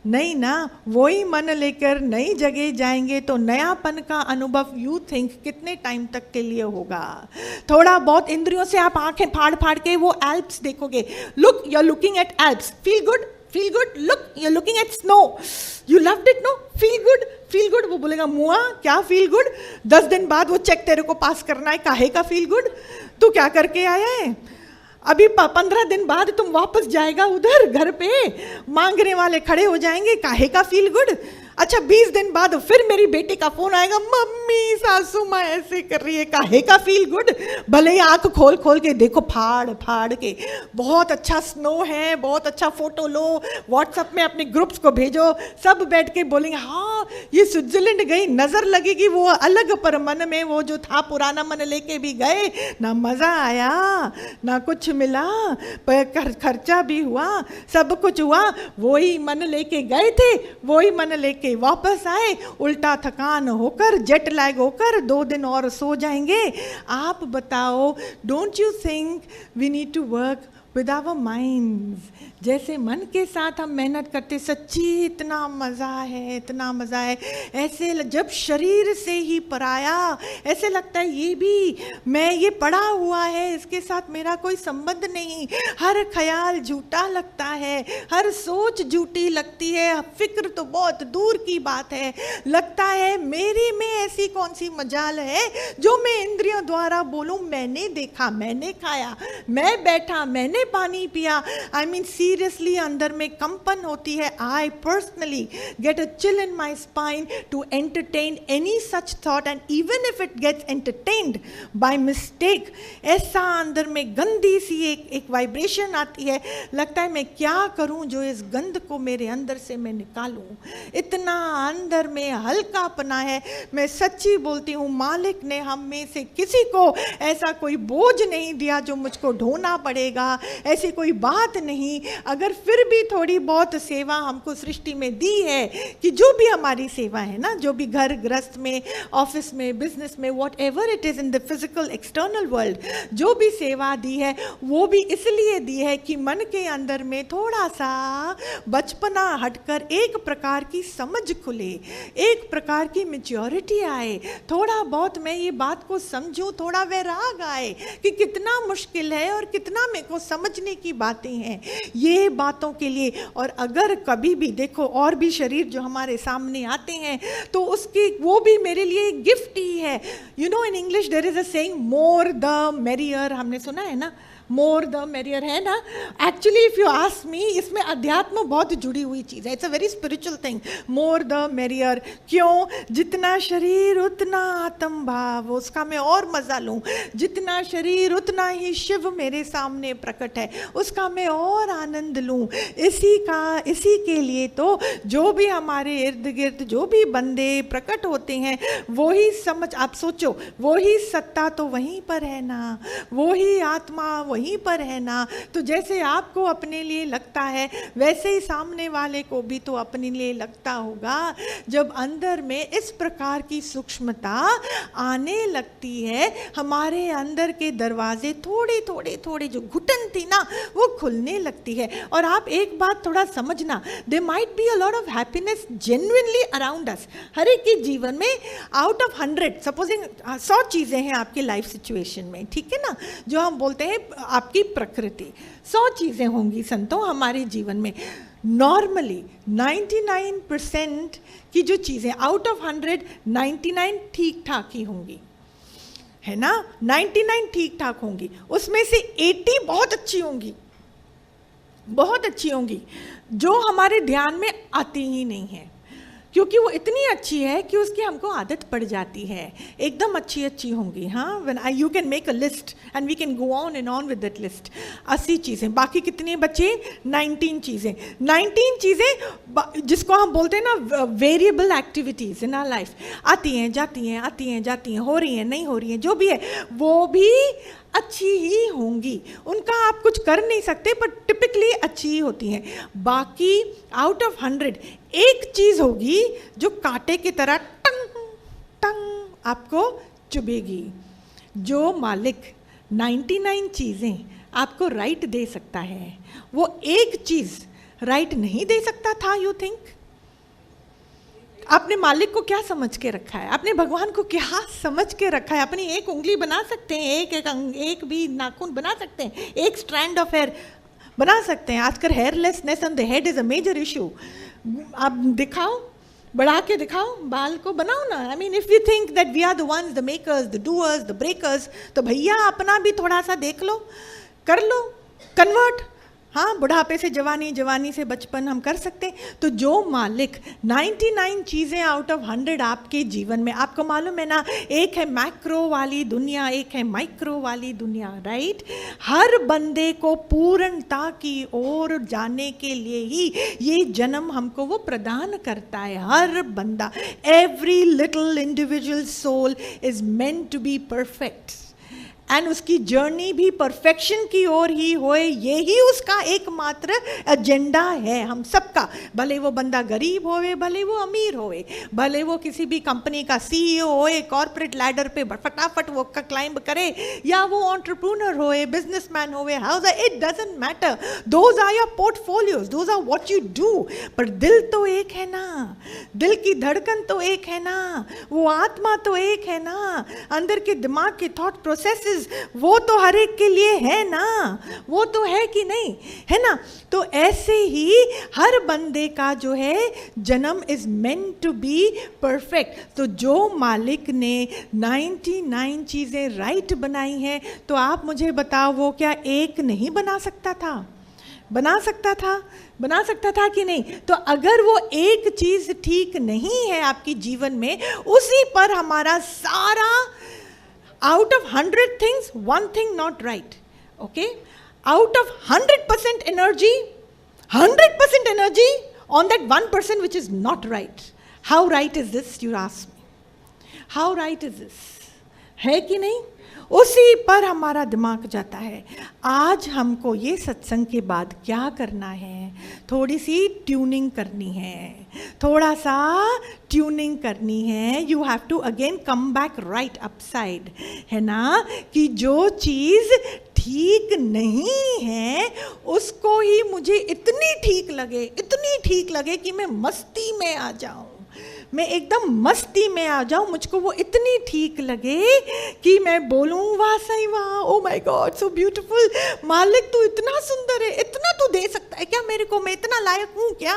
नहीं ना। वही मन लेकर नई जगह जाएंगे तो नयापन का अनुभव यू थिंक कितने टाइम तक के लिए होगा? थोड़ा बहुत इंद्रियों से आप आंखें फाड़ फाड़ के वो एल्प्स देखोगे। Look, you are looking at Alps, feel good, feel good. Look, you are looking at snow, you loved it, no? Feel good, feel good. वो बोलेगा मुआ क्या फील गुड? 10 दिन बाद वो चेक तेरे को पास करना है, काहे का फील गुड? तू क्या करके आया है? अभी 15 दिन बाद तुम वापस जाएगा उधर घर पे, मांगने वाले खड़े हो जाएंगे, काहे का फील गुड? अच्छा 20 दिन बाद फिर मेरी बेटी का फोन आएगा, मम्मी सासू माँ ऐसे कर रही है, काहे का फील गुड? भले ही आंख खोल खोल के देखो, फाड़ फाड़ के, बहुत अच्छा स्नो है, बहुत अच्छा फोटो लो, व्हाट्सएप में अपने ग्रुप्स को भेजो, सब बैठ के बोलेंगे हाँ ये स्विट्जरलैंड गई, नजर लगेगी वो अलग, पर मन में वो जो था पुराना मन लेके भी गए, ना मजा आया ना कुछ मिला, पर खर्चा भी हुआ, सब कुछ हुआ, वही मन लेके गए थे वही मन लेके वापस आए, उल्टा थकान होकर, जेट लैग होकर 2 दिन और सो जाएंगे। आप बताओ, don't you think we need to work with our minds? जैसे मन के साथ हम मेहनत करते, सच्ची इतना मज़ा है, इतना मज़ा है। ऐसे जब शरीर से ही पराया, ऐसे लगता है ये भी मैं, ये पड़ा हुआ है, इसके साथ मेरा कोई संबंध नहीं। हर ख्याल झूठा लगता है, हर सोच झूठी लगती है, फिक्र तो बहुत दूर की बात है। लगता है मेरी में ऐसी कौन सी मजाल है जो मैं इंद्रियों द्वारा बोलूं मैंने देखा, मैंने खाया, मैं बैठा, मैंने पानी पिया। आई मीन सीरियसली अंदर में कंपन होती है। I personally get a chill in my spine to entertain any such thought, and even if it gets entertained by mistake, ऐसा अंदर में गंदी सी एक वाइब्रेशन आती है। लगता है मैं क्या करूं जो इस गंध को मेरे अंदर से मैं निकालूं। इतना अंदर में हल्कापना है। मैं सच्ची बोलती हूँ, मालिक ने हम में से किसी को ऐसा कोई बोझ नहीं दिया जो मुझको ढोना पड़ेगा, ऐसी कोई बात नहीं। अगर फिर भी थोड़ी बहुत सेवा हमको सृष्टि में दी है, कि जो भी हमारी सेवा है ना, जो भी घर गृहस्थ में, ऑफिस में, बिजनेस में, what ever it is in the physical external world, जो भी सेवा दी है वो भी इसलिए दी है कि मन के अंदर में थोड़ा सा बचपना हटकर एक प्रकार की समझ खुले, एक प्रकार की मैच्योरिटी आए, थोड़ा बहुत मैं ये बात को समझूं, थोड़ा वैराग आए कि कितना मुश्किल है और कितना मेरे को समझने की बातें हैं ये बातों के लिए। और अगर कभी भी देखो और भी शरीर जो हमारे सामने आते हैं तो उसकी वो भी मेरे लिए एक गिफ्ट ही है। You know in English there is a saying, more the merrier, हमने सुना है ना, मोर द मेरियर, है ना। Actually if you ask me, इसमें अध्यात्म बहुत जुड़ी हुई चीज़ है। It's a very spiritual thing, more the merrier. क्यों? जितना शरीर उतना आत्म भाव, उसका मैं और मज़ा लूँ। जितना शरीर उतना ही शिव मेरे सामने प्रकट है, उसका मैं और आनंद लूँ। इसी के लिए तो जो भी हमारे इर्द गिर्द जो भी बंदे प्रकट होते हैं, वो ही समझ, आप सोचो, वो ही सत्ता तो वहीं पर है ना, वो ही आत्मा वहीं पर है ना। तो जैसे आपको अपने लिए लगता है वैसे ही सामने वाले को भी तो अपने लिए लगता होगा। जब अंदर में इस प्रकार की सूक्ष्मता आने लगती है, हमारे अंदर के दरवाजे थोड़े थोड़े जो घुटन थी ना, वो खुलने लगती है। और आप एक बात थोड़ा समझना, there might be a lot of happiness genuinely around us. हर एक के जीवन में आउट ऑफ 100, सपोजिंग 100 चीज़ें हैं आपके लाइफ सिचुएशन में, ठीक है ना, जो हम बोलते हैं आपकी प्रकृति, 100 चीज़ें होंगी संतों हमारे जीवन में। नॉर्मली 99% की जो चीज़ें आउट ऑफ 100, 99 ठीक ठाक ही होंगी, है ना। 99 ठीक ठाक होंगी, उसमें से 80 बहुत अच्छी होंगी, बहुत अच्छी होंगी, जो हमारे ध्यान में आती ही नहीं है, क्योंकि वो इतनी अच्छी है कि उसकी हमको आदत पड़ जाती है। एकदम अच्छी होंगी। हाँ, when you can make a list and we can go on and on with that list. 80 चीज़ें, बाकी कितने बचे? 19 चीज़ें। 19 चीज़ें जिसको हम बोलते हैं ना variable activities in our life, आती हैं जाती हैं, हो रही हैं नहीं हो रही हैं, जो भी है वो भी अच्छी ही होंगी। उनका आप कुछ कर नहीं सकते, पर टिपिकली अच्छी ही होती हैं। बाकी आउट ऑफ 100 एक चीज़ होगी जो कांटे की तरह टंग टंग आपको चुभेगी। जो मालिक 99 चीज़ें आपको राइट दे सकता है, वो एक चीज़ राइट नहीं दे सकता था। यू थिंक आपने मालिक को क्या समझ के रखा है? आपने भगवान को क्या समझ के रखा है? अपनी एक उंगली बना सकते हैं, एक भी नाखून बना सकते हैं, एक स्ट्रैंड ऑफ हेयर बना सकते हैं। आजकल hairlessness on the head is a major issue. आप दिखाओ, बढ़ा के दिखाओ, बाल को बनाओ ना। I mean if you think that we are the ones, the makers, the doers, the breakers, तो भैया अपना भी थोड़ा सा देख लो, कर लो कन्वर्ट। हाँ, बुढ़ापे से जवानी, जवानी से बचपन हम कर सकते हैं। तो जो मालिक 99 चीज़ें आउट ऑफ 100 आपके जीवन में, आपको मालूम है ना, एक है मैक्रो वाली दुनिया, एक है माइक्रो वाली दुनिया, राइट। हर बंदे को पूर्णता की ओर जाने के लिए ही ये जन्म हमको वो प्रदान करता है। हर बंदा, every little individual soul is meant to be perfect, and उसकी जर्नी भी परफेक्शन की ओर ही होए, यही उसका एकमात्र एजेंडा है हम सबका। भले वो बंदा गरीब होए, भले वो अमीर होए, भले वो किसी भी कंपनी का सीईओ होए, कॉर्पोरेट लैडर पे फटाफट वो क्लाइंब करे, या वो एंटरप्रेन्योर होए, बिजनेसमैन होए, house, it doesn't matter, those are your portfolios, those are what you do. पर दिल तो एक है ना, दिल की धड़कन तो एक है ना, वो आत्मा तो एक है ना, अंदर के दिमाग के थॉट प्रोसेसेस वो तो हर एक के लिए है ना, वो तो है कि नहीं, है ना। तो ऐसे ही हर बंदे का जो है जन्म is meant to be perfect. तो जो मालिक ने 99 चीजें राइट बनाई हैं, तो आप मुझे बताओ वो क्या एक नहीं बना सकता था? बना सकता था, बना सकता था कि नहीं? तो अगर वो एक चीज ठीक नहीं है आपकी जीवन में, उसी पर हमारा सारा out of 100 things, one thing not right, okay? Out of 100% energy, 100% energy on that 1% which is not right. How right is this, you ask me? How right is this? है कि नहीं? उसी पर हमारा दिमाग जाता है। आज हमको ये सत्संग के बाद क्या करना है? थोड़ी सी ट्यूनिंग करनी है, थोड़ा सा ट्यूनिंग करनी है। You have to again come back right upside, है ना, कि जो चीज़ ठीक नहीं है उसको ही मुझे इतनी ठीक लगे, इतनी ठीक लगे कि मैं मस्ती में आ जाऊं, मैं एकदम मस्ती में आ जाऊं, मुझको वो इतनी ठीक लगे कि मैं बोलूं वाह सही वाह, oh my God so beautiful, मालिक तू इतना सुंदर है, इतना तू दे सकता है क्या मेरे को, मैं इतना लायक हूँ क्या,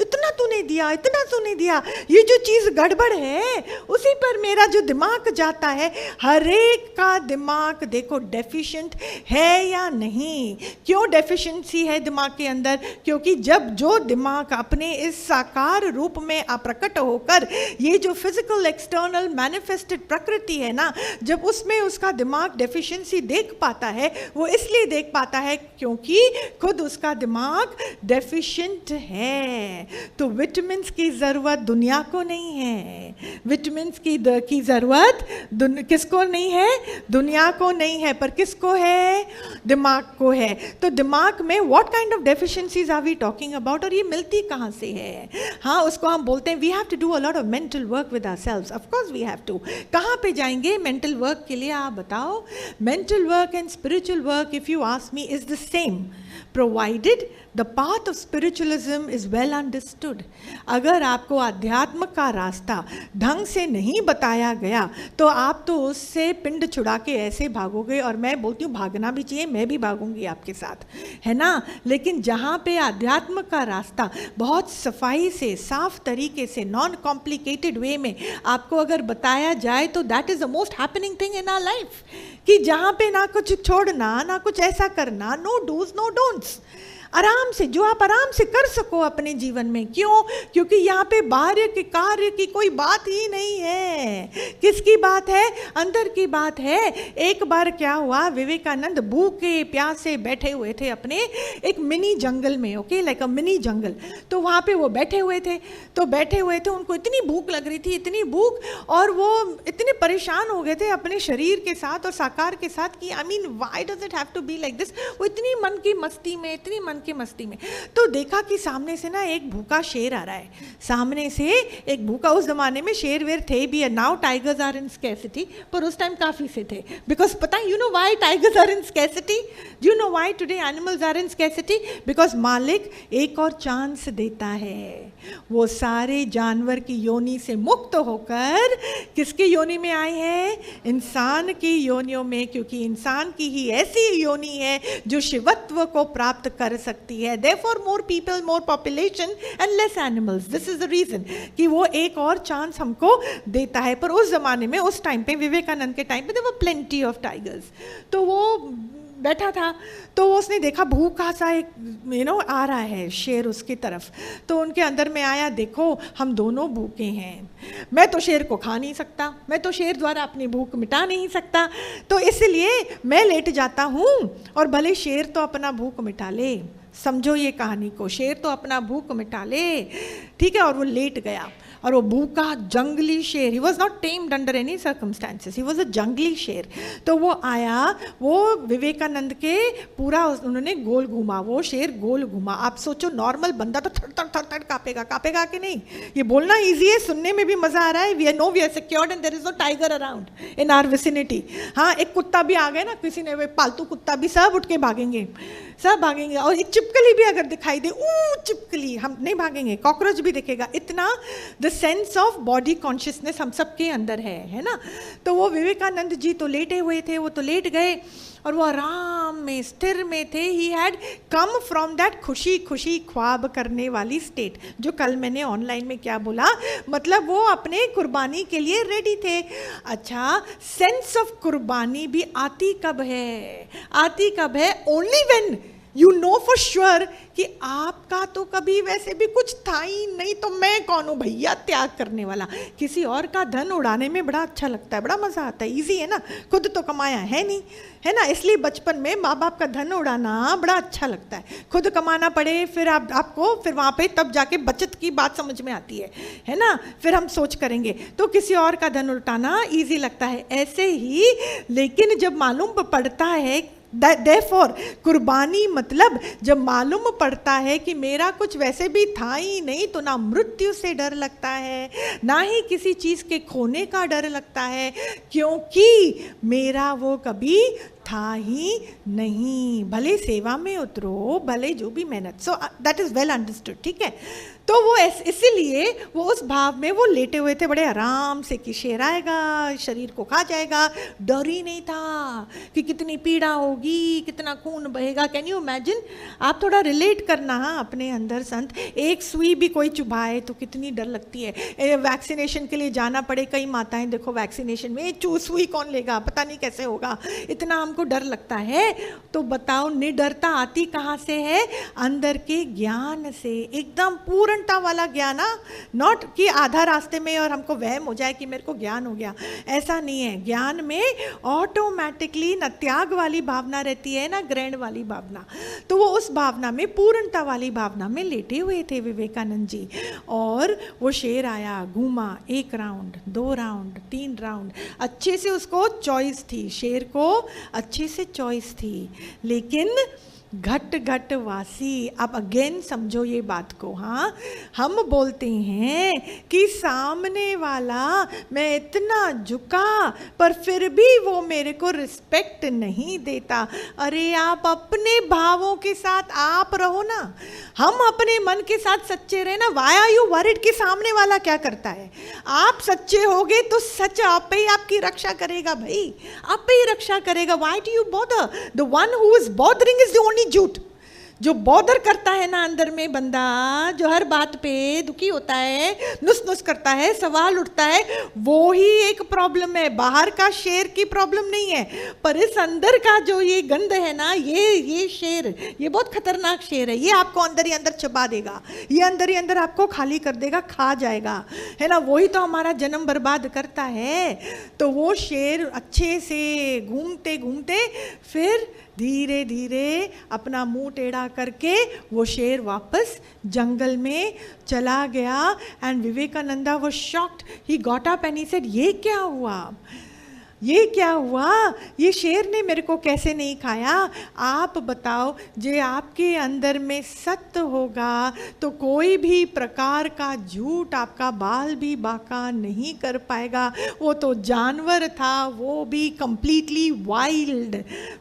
इतना तूने दिया, इतना तूने दिया। ये जो चीज़ गड़बड़ है उसी पर मेरा जो दिमाग जाता है। हर एक का दिमाग देखो डेफिशिएंट है या नहीं। क्यों डेफिशिएंसी है दिमाग के अंदर? क्योंकि जब जो दिमाग अपने इस साकार रूप में प्रकट होकर ये जो फिजिकल एक्सटर्नल मैनिफेस्टेड प्रकृति है ना, जब उसमें उसका दिमाग डेफिशिएंसी देख पाता है, वो इसलिए देख पाता है क्योंकि खुद उसका दिमाग डेफिशिएंट है। तो विटामिन्स की ज़रूरत दुनिया को नहीं है, विटामिन्स की ज़रूरत किसको नहीं है? दुनिया को नहीं है, पर किसको है? दिमाग को है। तो दिमाग में what kind of deficiencies are we talking about, और ये मिलती कहाँ से है? हाँ, उसको हम बोलते हैं we have to do a lot of mental work with ourselves. Of course we have to. कहाँ पे जाएंगे मेंटल वर्क के लिए, आप बताओ? Mental work and spiritual work, if you ask me, is the same, provided the path of spiritualism is well understood। अगर आपको अध्यात्म का रास्ता ढंग से नहीं बताया गया तो आप तो उससे पिंड छुड़ा के ऐसे भागोगे, और मैं बोलती हूँ भागना भी चाहिए, मैं भी भागूंगी आपके साथ, है ना। लेकिन जहाँ पे अध्यात्म का रास्ता बहुत सफाई से, साफ तरीके से, नॉन कॉम्प्लिकेटेड वे में आपको अगर बताया जाए, तो that is the most happening thing in our life. कि जहाँ पे ना कुछ छोड़ना, ना कुछ ऐसा करना, नो डूज नो डोंट्स, आराम से, जो आप आराम से कर सको अपने जीवन में। क्यों? क्योंकि यहाँ पे बाहर के कार्य की कोई बात ही नहीं है। किसकी बात है? अंदर की बात है। एक बार क्या हुआ, विवेकानंद भूखे प्यासे बैठे हुए थे अपने एक मिनी जंगल में, ओके, लाइक अ मिनी जंगल। तो वहाँ पे वो बैठे हुए थे, उनको इतनी भूख लग रही थी, इतनी भूख, और वो इतने परेशान हो गए थे अपने शरीर के साथ और साकार के साथ कि I mean why does it have to be like this. वो इतनी मन की मस्ती में, इतनी मन की मस्ती में, तो देखा कि सामने से ना एक भूखा शेर आ रहा है, सामने से एक भूखा। उस जमाने में शेर वेर थे भी, now tigers are in scarcity, पर उस टाइम काफी से थे। बिकॉज पता है, you know why tigers are in scarcity? You know why today animals are in scarcity? Because मालिक एक और चांस देता है। वो सारे जानवर की योनि से मुक्त होकर किसकी योनि में आए हैं? इंसान की योनियों में, क्योंकि इंसान की ही ऐसी योनि है जो शिवत्व को प्राप्त कर सकती है। Therefore more people, more population and less animals. This is the reason कि वो एक और चांस हमको देता है। पर उस जमाने में, उस टाइम पे, विवेकानंद के टाइम पे, there were plenty of tigers। तो वो बैठा था, तो उसने देखा भूखा सा एक आ रहा है शेर उसकी तरफ। तो उनके अंदर में आया, देखो हम दोनों भूखे हैं, मैं तो शेर को खा नहीं सकता, मैं तो शेर द्वारा अपनी भूख मिटा नहीं सकता, तो इसलिए मैं लेट जाता हूँ, और भले शेर तो अपना भूख मिटा ले। समझो ये कहानी को, शेर तो अपना भूख मिटा ले, ठीक है। और वो लेट गया, और वो भूखा जंगली शेर, he was not tamed under any circumstances, he was a जंगली शेर। तो वो आया, वो विवेकानंद के पूरा उन्होंने गोल घूमा, वो शेर गोल घूमा। आप सोचो नॉर्मल बंदा तो थर थर थर थर कांपेगा, कांपेगा कि नहीं? ये बोलना ईजी है, सुनने में भी मजा आ रहा है। We know we are secured and there is no tiger around in our vicinity. हाँ, एक कुत्ता भी आ गए ना, किसी ने पालतू कुत्ता भी, सब उठ के भागेंगे, सब भागेंगे। और एक चिपकली भी अगर दिखाई दे, चिपकली, हम नहीं भागेंगे। कॉकरोच भी दिखेगा। इतना the sense of body consciousness हम सबके अंदर है ना। तो वो विवेकानंद जी तो लेटे हुए थे, वो तो लेट गए और वो आराम में स्थिर में थे। He had come from that खुशी खुशी ख्वाब करने वाली स्टेट, जो कल मैंने ऑनलाइन में क्या बोला, मतलब वो अपने कुर्बानी के लिए रेडी थे। अच्छा, सेंस ऑफ कुर्बानी भी आती कब है? आती कब है? Only when you know for sure कि आपका तो कभी वैसे भी कुछ था ही नहीं, तो मैं कौन हूँ भैया त्याग करने वाला। किसी और का धन उड़ाने में बड़ा अच्छा लगता है, बड़ा मज़ा आता है, इजी है ना, खुद तो कमाया है नहीं, है ना। इसलिए बचपन में माँ बाप का धन उड़ाना बड़ा अच्छा लगता है। खुद कमाना पड़े, फिर आपको फिर वहाँ पे तब जाके बचत की बात समझ में आती है ना। फिर हम सोच करेंगे, तो किसी और का धन उठाना ईजी लगता है। ऐसे ही लेकिन जब मालूम पड़ता है, Therefore, कुर्बानी मतलब जब मालूम पड़ता है कि मेरा कुछ वैसे भी था ही नहीं, तो ना मृत्यु से डर लगता है, ना ही किसी चीज़ के खोने का डर लगता है, क्योंकि मेरा वो कभी था ही नहीं। भले सेवा में उतरो, भले जो भी मेहनत, so that is well understood, ठीक है। तो वो इसीलिए वो उस भाव में वो लेटे हुए थे बड़े आराम से कि शेर आएगा, शरीर को खा जाएगा। डर ही नहीं था कि कितनी पीड़ा होगी, कितना खून बहेगा। Can you imagine? आप थोड़ा रिलेट करना अपने अंदर संत। एक सुई भी कोई चुभाए तो कितनी डर लगती है। वैक्सीनेशन के लिए जाना पड़े, कई माताएं देखो वैक्सीनेशन में सुई कौन लेगा, पता नहीं कैसे होगा, इतना हमको डर लगता है। तो बताओ निडरता आती कहाँ से है? अंदर के ज्ञान से, एकदम पूर्ण वाला ज्ञान, नॉट कि आधा रास्ते में और हमको वहम हो जाए कि मेरे को ज्ञान हो गया, ऐसा नहीं है। ज्ञान में ऑटोमेटिकली न त्याग वाली भावना रहती है, ना ग्रहण वाली भावना। तो वो उस भावना में, पूर्णता वाली भावना में लेटे हुए थे विवेकानंद जी। और वो शेर आया, घूमा, 1 राउंड, 2 राउंड, 3 राउंड, अच्छे से उसको चॉइस थी, शेर को अच्छे से चॉइस थी। लेकिन घट घट वासी, अब अगेन समझो ये बात को। हाँ, हम बोलते हैं कि सामने वाला, मैं इतना झुका पर फिर भी वो मेरे को रिस्पेक्ट नहीं देता। अरे आप अपने भावों के साथ आप रहो ना, हम अपने मन के साथ सच्चे रहे ना। वाई आर यू वरिड कि सामने वाला क्या करता है? आप सच्चे होगे तो सच आप ही आपकी रक्षा करेगा भाई, आप ही रक्षा करेगा। Why do you bother? The one who is bothering is the only झूठ। जो बॉदर करता है ना अंदर में बंदा, जो हर बात पे दुखी होता है, नुस नुस करता है, सवाल उठता है, वो ही एक प्रॉब्लम है। बाहर का शेर की प्रॉब्लम नहीं है, पर इस अंदर का जो ये गंध है ना, ये शेर, ये बहुत खतरनाक शेर है। ये आपको अंदर ही अंदर चबा देगा, ये अंदर ही अंदर आपको खाली कर देगा, खा जाएगा, है ना। वही तो हमारा जन्म बर्बाद करता है। तो वो शेर अच्छे से घूमते घूमते फिर धीरे धीरे अपना मुंह टेढ़ा करके वो शेर वापस जंगल में चला गया। And Vivekananda was shocked. He got up and he said, ये क्या हुआ, ये क्या हुआ? ये शेर ने मेरे को कैसे नहीं खाया? आप बताओ, जे आपके अंदर में सत्य होगा तो कोई भी प्रकार का झूठ आपका बाल भी बाका नहीं कर पाएगा। वो तो जानवर था, वो भी कंप्लीटली वाइल्ड,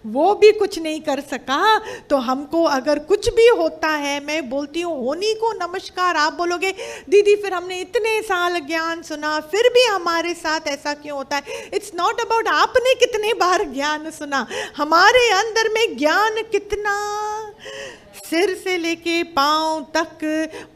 वो भी कुछ नहीं कर सका। तो हमको अगर कुछ भी होता है, मैं बोलती हूँ होनी को नमस्कार। आप बोलोगे दीदी फिर हमने इतने साल ज्ञान सुना फिर भी हमारे साथ ऐसा क्यों होता है? इट्स नॉट अबाउट आपने कितने बार ज्ञान सुना, हमारे अंदर में ज्ञान कितना, सिर से लेके पांव तक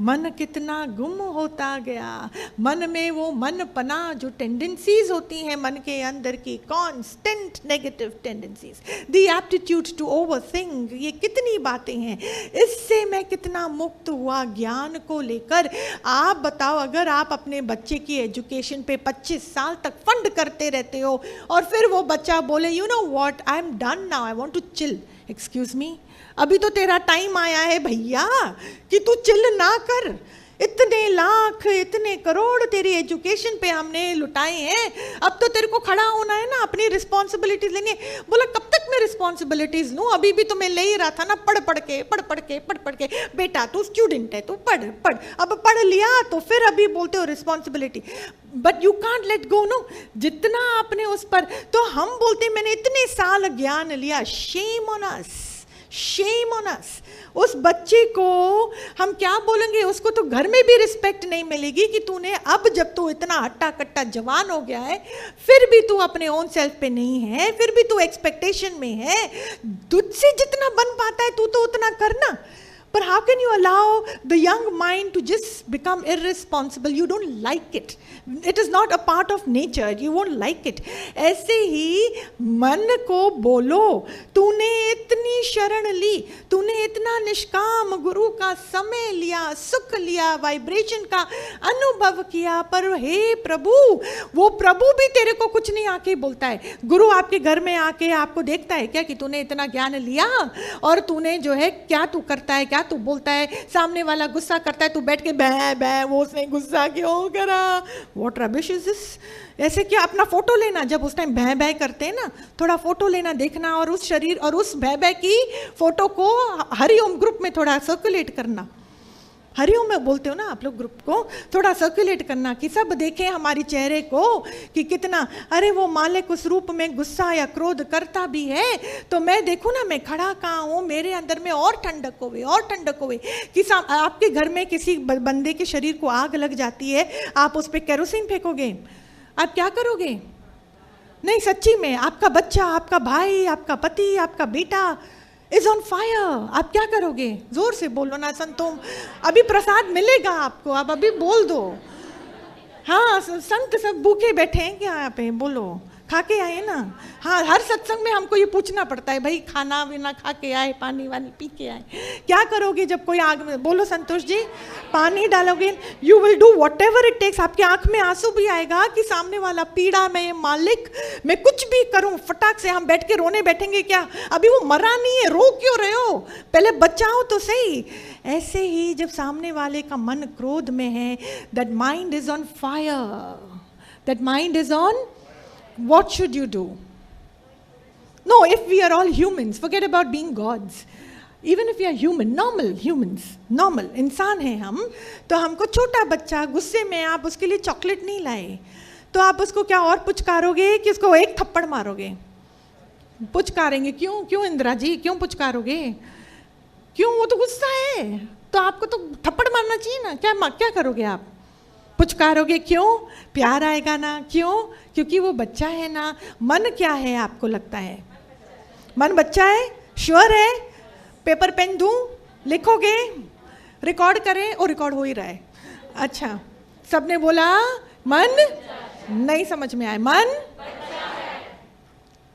मन कितना गुम होता गया। मन में वो मन पना जो टेंडेंसीज होती हैं मन के अंदर की, constant negative tendencies, the aptitude to overthink, ये कितनी बातें हैं। इससे मैं कितना मुक्त हुआ ज्ञान को लेकर। आप बताओ, अगर आप अपने बच्चे की एजुकेशन पे 25 साल तक फंड करते रहते हो और फिर वो बच्चा बोले you know what, I am done now, I want to chill. Excuse me, अभी तो तेरा टाइम आया है भैया कि तू चिल ना कर। इतने लाख इतने करोड़ तेरी एजुकेशन पे हमने लुटाए हैं, अब तो तेरे को खड़ा होना है ना, अपनी रिस्पॉन्सिबिलिटीज लेनी है। बोला कब तक मैं रिस्पॉन्सिबिलिटीज लूँ, अभी भी तो मैं ले ही रहा था ना, पढ़ पढ़ के। बेटा तू स्टूडेंट है, तू पढ़, अब पढ़ लिया तो फिर अभी बोलते हो responsibility. But you can't let go no, जितना आपने उस पर, तो हम बोलते मैंने इतने साल ज्ञान लिया, शेम ऑन अस। उस बच्चे को हम क्या बोलेंगे, उसको तो घर में भी रिस्पेक्ट नहीं मिलेगी कि तूने अब जब तू इतना हट्टा कट्टा जवान हो गया है फिर भी तू अपने ओन सेल्फ पे नहीं है, फिर भी तू एक्सपेक्टेशन में है। तुझसे जितना बन पाता है तू तो उतना करना। But how can you allow the young mind to just become irresponsible? You don't like it. It is not a part of nature. You won't like it. ऐसे ही मन को बोलो, तूने इतनी शरण ली, तूने इतना निष्काम गुरु का समय लिया, सुख लिया, वाइब्रेशन का अनुभव किया, पर हे प्रभु, वो प्रभु भी तेरे को कुछ नहीं आके बोलता है। गुरु आपके घर में आके आपको देखता है क्या कि तूने इतना ज्ञान लिया और तूने जो है क्या तू करता है, क्या तू बोलता है। सामने वाला गुस्सा करता है, तू बैठ के बै वो उसने गुस्सा क्यों करा, व्हाट रबिश इज दिस। ऐसे क्या अपना फोटो लेना, जब उस टाइम बै करते हैं ना, थोड़ा फोटो लेना, देखना और उस शरीर और उस बै की फोटो को हरिओम ग्रुप में थोड़ा सर्कुलेट करना। हरिओम में बोलते हो ना आप लोग, ग्रुप को थोड़ा सर्कुलेट करना कि सब देखें हमारी चेहरे को कि कितना, अरे वो मालिक उस रूप में गुस्सा या क्रोध करता भी है तो मैं देखूँ ना, मैं खड़ा कहाँ हूँ, मेरे अंदर में और ठंडक होवे। कि आपके घर में किसी बंदे के शरीर को आग लग जाती है, आप उस पर केरोसिन फेंकोगे, आप क्या करोगे? नहीं, सच्ची में आपका बच्चा, आपका भाई, आपका पति, आपका बेटा इज ऑन फायर, आप क्या करोगे? जोर से बोलो ना संतों, अभी प्रसाद मिलेगा आपको, आप अभी बोल दो। हाँ, संत सब भूखे बैठे हैं क्या यहाँ पे? बोलो, खा के आए ना। हाँ, हर सत्संग में हमको ये पूछना पड़ता है, भाई खाना वाना खा के आए, पानी वानी पी के आए। क्या करोगे जब कोई आग में? बोलो संतोष जी, पानी डालोगे, you will do whatever it takes. आपकी आंख में आंसू भी आएगा कि सामने वाला पीड़ा में मालिक, मैं कुछ भी करूं, फटाक से हम बैठ के रोने बैठेंगे क्या? अभी वो मरा नहीं है, रो क्यों रहे हो? पहले बचाओ तो सही। ऐसे ही जब सामने वाले का मन क्रोध में है, that mind is on fire, that mind is on, what should you do? No, if we are all humans, forget about being gods. Even if we are human, normal humans, normal इंसान हैं हम, तो हमको छोटा बच्चा गुस्से में, आप उसके लिए चॉकलेट नहीं लाए तो आप उसको क्या और पुचकारोगे कि उसको एक थप्पड़ मारोगे? पुचकारेंगे। क्यों इंदिरा जी, क्यों पुचकारोगे? क्यों? वो तो गुस्सा है, तो आपको तो थप्पड़ मारना चाहिए ना। क्या करोगे आप? पुचकारोगे। क्यों? प्यार आएगा ना। क्यों? क्योंकि वो बच्चा है ना। मन क्या है आपको लगता है? मन बच्चा है? श्योर है? पेपर पेन दूं, लिखोगे, रिकॉर्ड करें, और रिकॉर्ड हो ही रहा है। अच्छा, सबने बोला मन नहीं समझ में आए। मन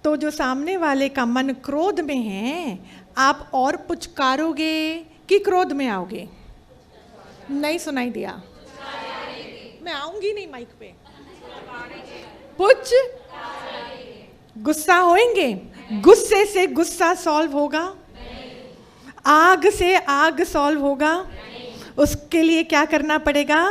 तो जो सामने वाले का मन क्रोध में है, आप और पुचकारोगे कि क्रोध में आओगे? नहीं सुनाई दिया? मैं आऊंगी नहीं माइक पे। गुस्सा होएंगे? गुस्से से गुस्सा सॉल्व होगा? आग से आग सॉल्व होगा? उसके लिए क्या करना पड़ेगा?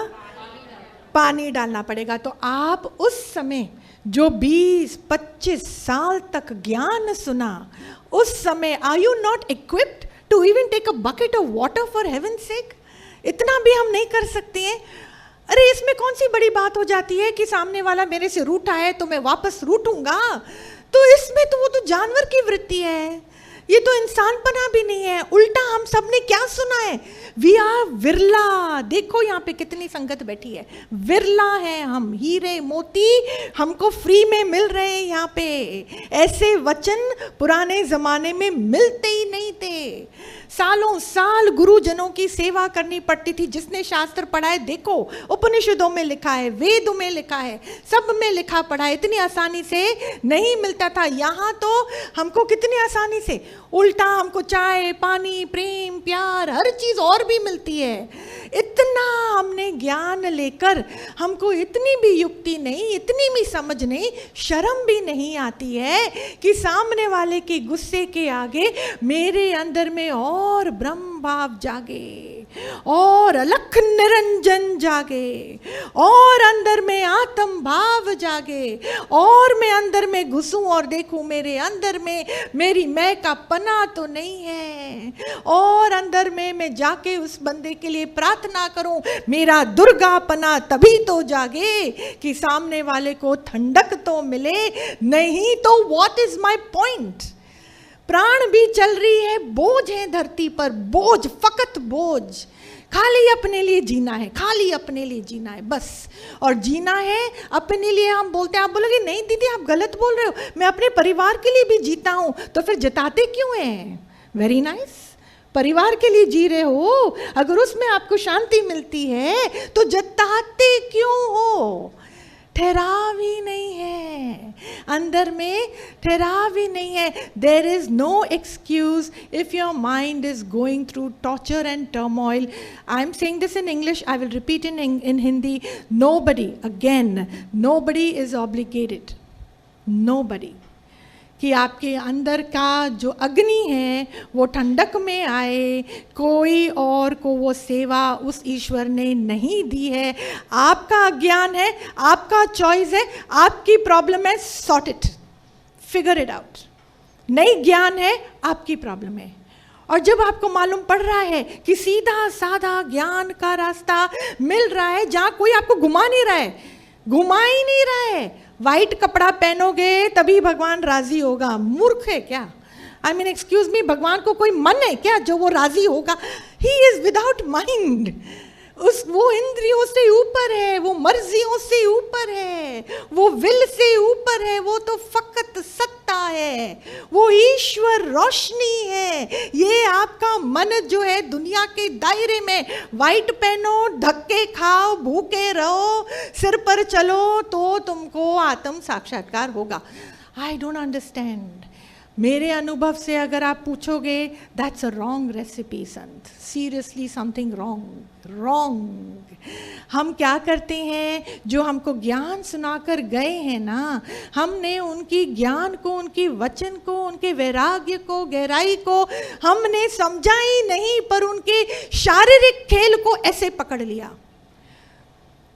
पानी डालना पड़ेगा। तो आप उस समय जो 20-25 साल तक ज्ञान सुना, उस समय are you not equipped to even take a bucket of water for heaven sake? इतना भी हम नहीं कर सकते हैं? अरे इसमें कौन सी बड़ी बात हो जाती है कि सामने वाला मेरे से रूठा है तो मैं वापस रूठूंगा? तो इसमें तो वो तो जानवर की वृत्ति है, ये तो इंसानपना भी नहीं है। उल्टा हम सब ने क्या सुना है? वी आर विरला। देखो यहाँ पे कितनी संगत बैठी है, विरला है हम, हीरे मोती हमको फ्री में मिल रहे हैं यहाँ पे। ऐसे वचन पुराने जमाने में मिलते ही नहीं थे। सालों साल गुरुजनों की सेवा करनी पड़ती थी। जिसने शास्त्र पढ़ा है, देखो उपनिषदों में लिखा है, वेदों में लिखा है, सब में लिखा पढ़ा है, इतनी आसानी से नहीं मिलता था। यहाँ तो हमको कितनी आसानी से, उल्टा हमको चाय पानी प्रेम प्यार हर चीज और भी मिलती है। इतना हमने ज्ञान लेकर हमको इतनी भी युक्ति नहीं, इतनी भी समझ नहीं, शर्म भी नहीं आती है कि सामने वाले के गुस्से के आगे मेरे अंदर में और ब्रह्म भाव जागे। और अलख निरंजन जागे और अंदर में आत्म भाव जागे और मैं अंदर में घुसूं और देखूं मेरे अंदर में मेरी मैं का पना तो नहीं है, और अंदर में मैं जाके उस बंदे के लिए प्रार्थना करूं मेरा दुर्गा पना तभी तो जागे कि सामने वाले को ठंडक तो मिले, नहीं तो व्हाट इज माय पॉइंट। प्राण भी चल रही है, बोझ है धरती पर, बोझ, फकत बोझ, खाली अपने लिए जीना है, खाली अपने लिए जीना है बस। और जीना है अपने लिए हम बोलते हैं, आप बोलोगे नहीं दीदी आप गलत बोल रहे हो, मैं अपने परिवार के लिए भी जीता हूं, तो फिर जताते क्यों हैं? वेरी नाइस, परिवार के लिए जी रहे हो, अगर उसमें आपको शांति मिलती है तो जताते क्यों हो? ठहराव ही नहीं है अंदर में, ठहराव ही नहीं है। There is no excuse if your mind is going through torture and turmoil. I am saying this in English, I will repeat in Hindi. Nobody, again nobody is obligated, nobody, कि आपके अंदर का जो अग्नि है वो ठंडक में आए, कोई और को वो सेवा उस ईश्वर ने नहीं दी है। आपका अज्ञान है, आपका चॉइस है, आपकी प्रॉब्लम है, sort it, figure it out. नहीं ज्ञान है, आपकी प्रॉब्लम है। और जब आपको मालूम पड़ रहा है कि सीधा साधा ज्ञान का रास्ता मिल रहा है जहाँ कोई आपको घुमा नहीं रहा है, घुमा ही नहीं रहा है, वाइट कपड़ा पहनोगे तभी भगवान राजी होगा, मूर्ख है क्या? आई मीन एक्सक्यूज मी, भगवान को कोई मन है क्या जो वो राजी होगा? ही इज विदाउट माइंड, वो इंद्रियों से ऊपर है, वो मर्जियों से ऊपर है, वो विल से ऊपर है, वो तो फकत सत्ता है, वो ईश्वर रोशनी है। ये आपका मन जो है दुनिया के दायरे में, वाइट पहनो, धक्के खाओ, भूखे रहो, सिर पर चलो तो तुमको आत्म साक्षात्कार होगा। I don't understand. मेरे अनुभव से अगर आप पूछोगे, that's a wrong recipe Sant, seriously something wrong, wrong. हम क्या करते हैं, जो हमको ज्ञान सुनाकर गए हैं ना, हमने उनकी ज्ञान को, उनकी वचन को, उनके वैराग्य को, गहराई को हमने समझा ही नहीं, पर उनके शारीरिक खेल को ऐसे पकड़ लिया।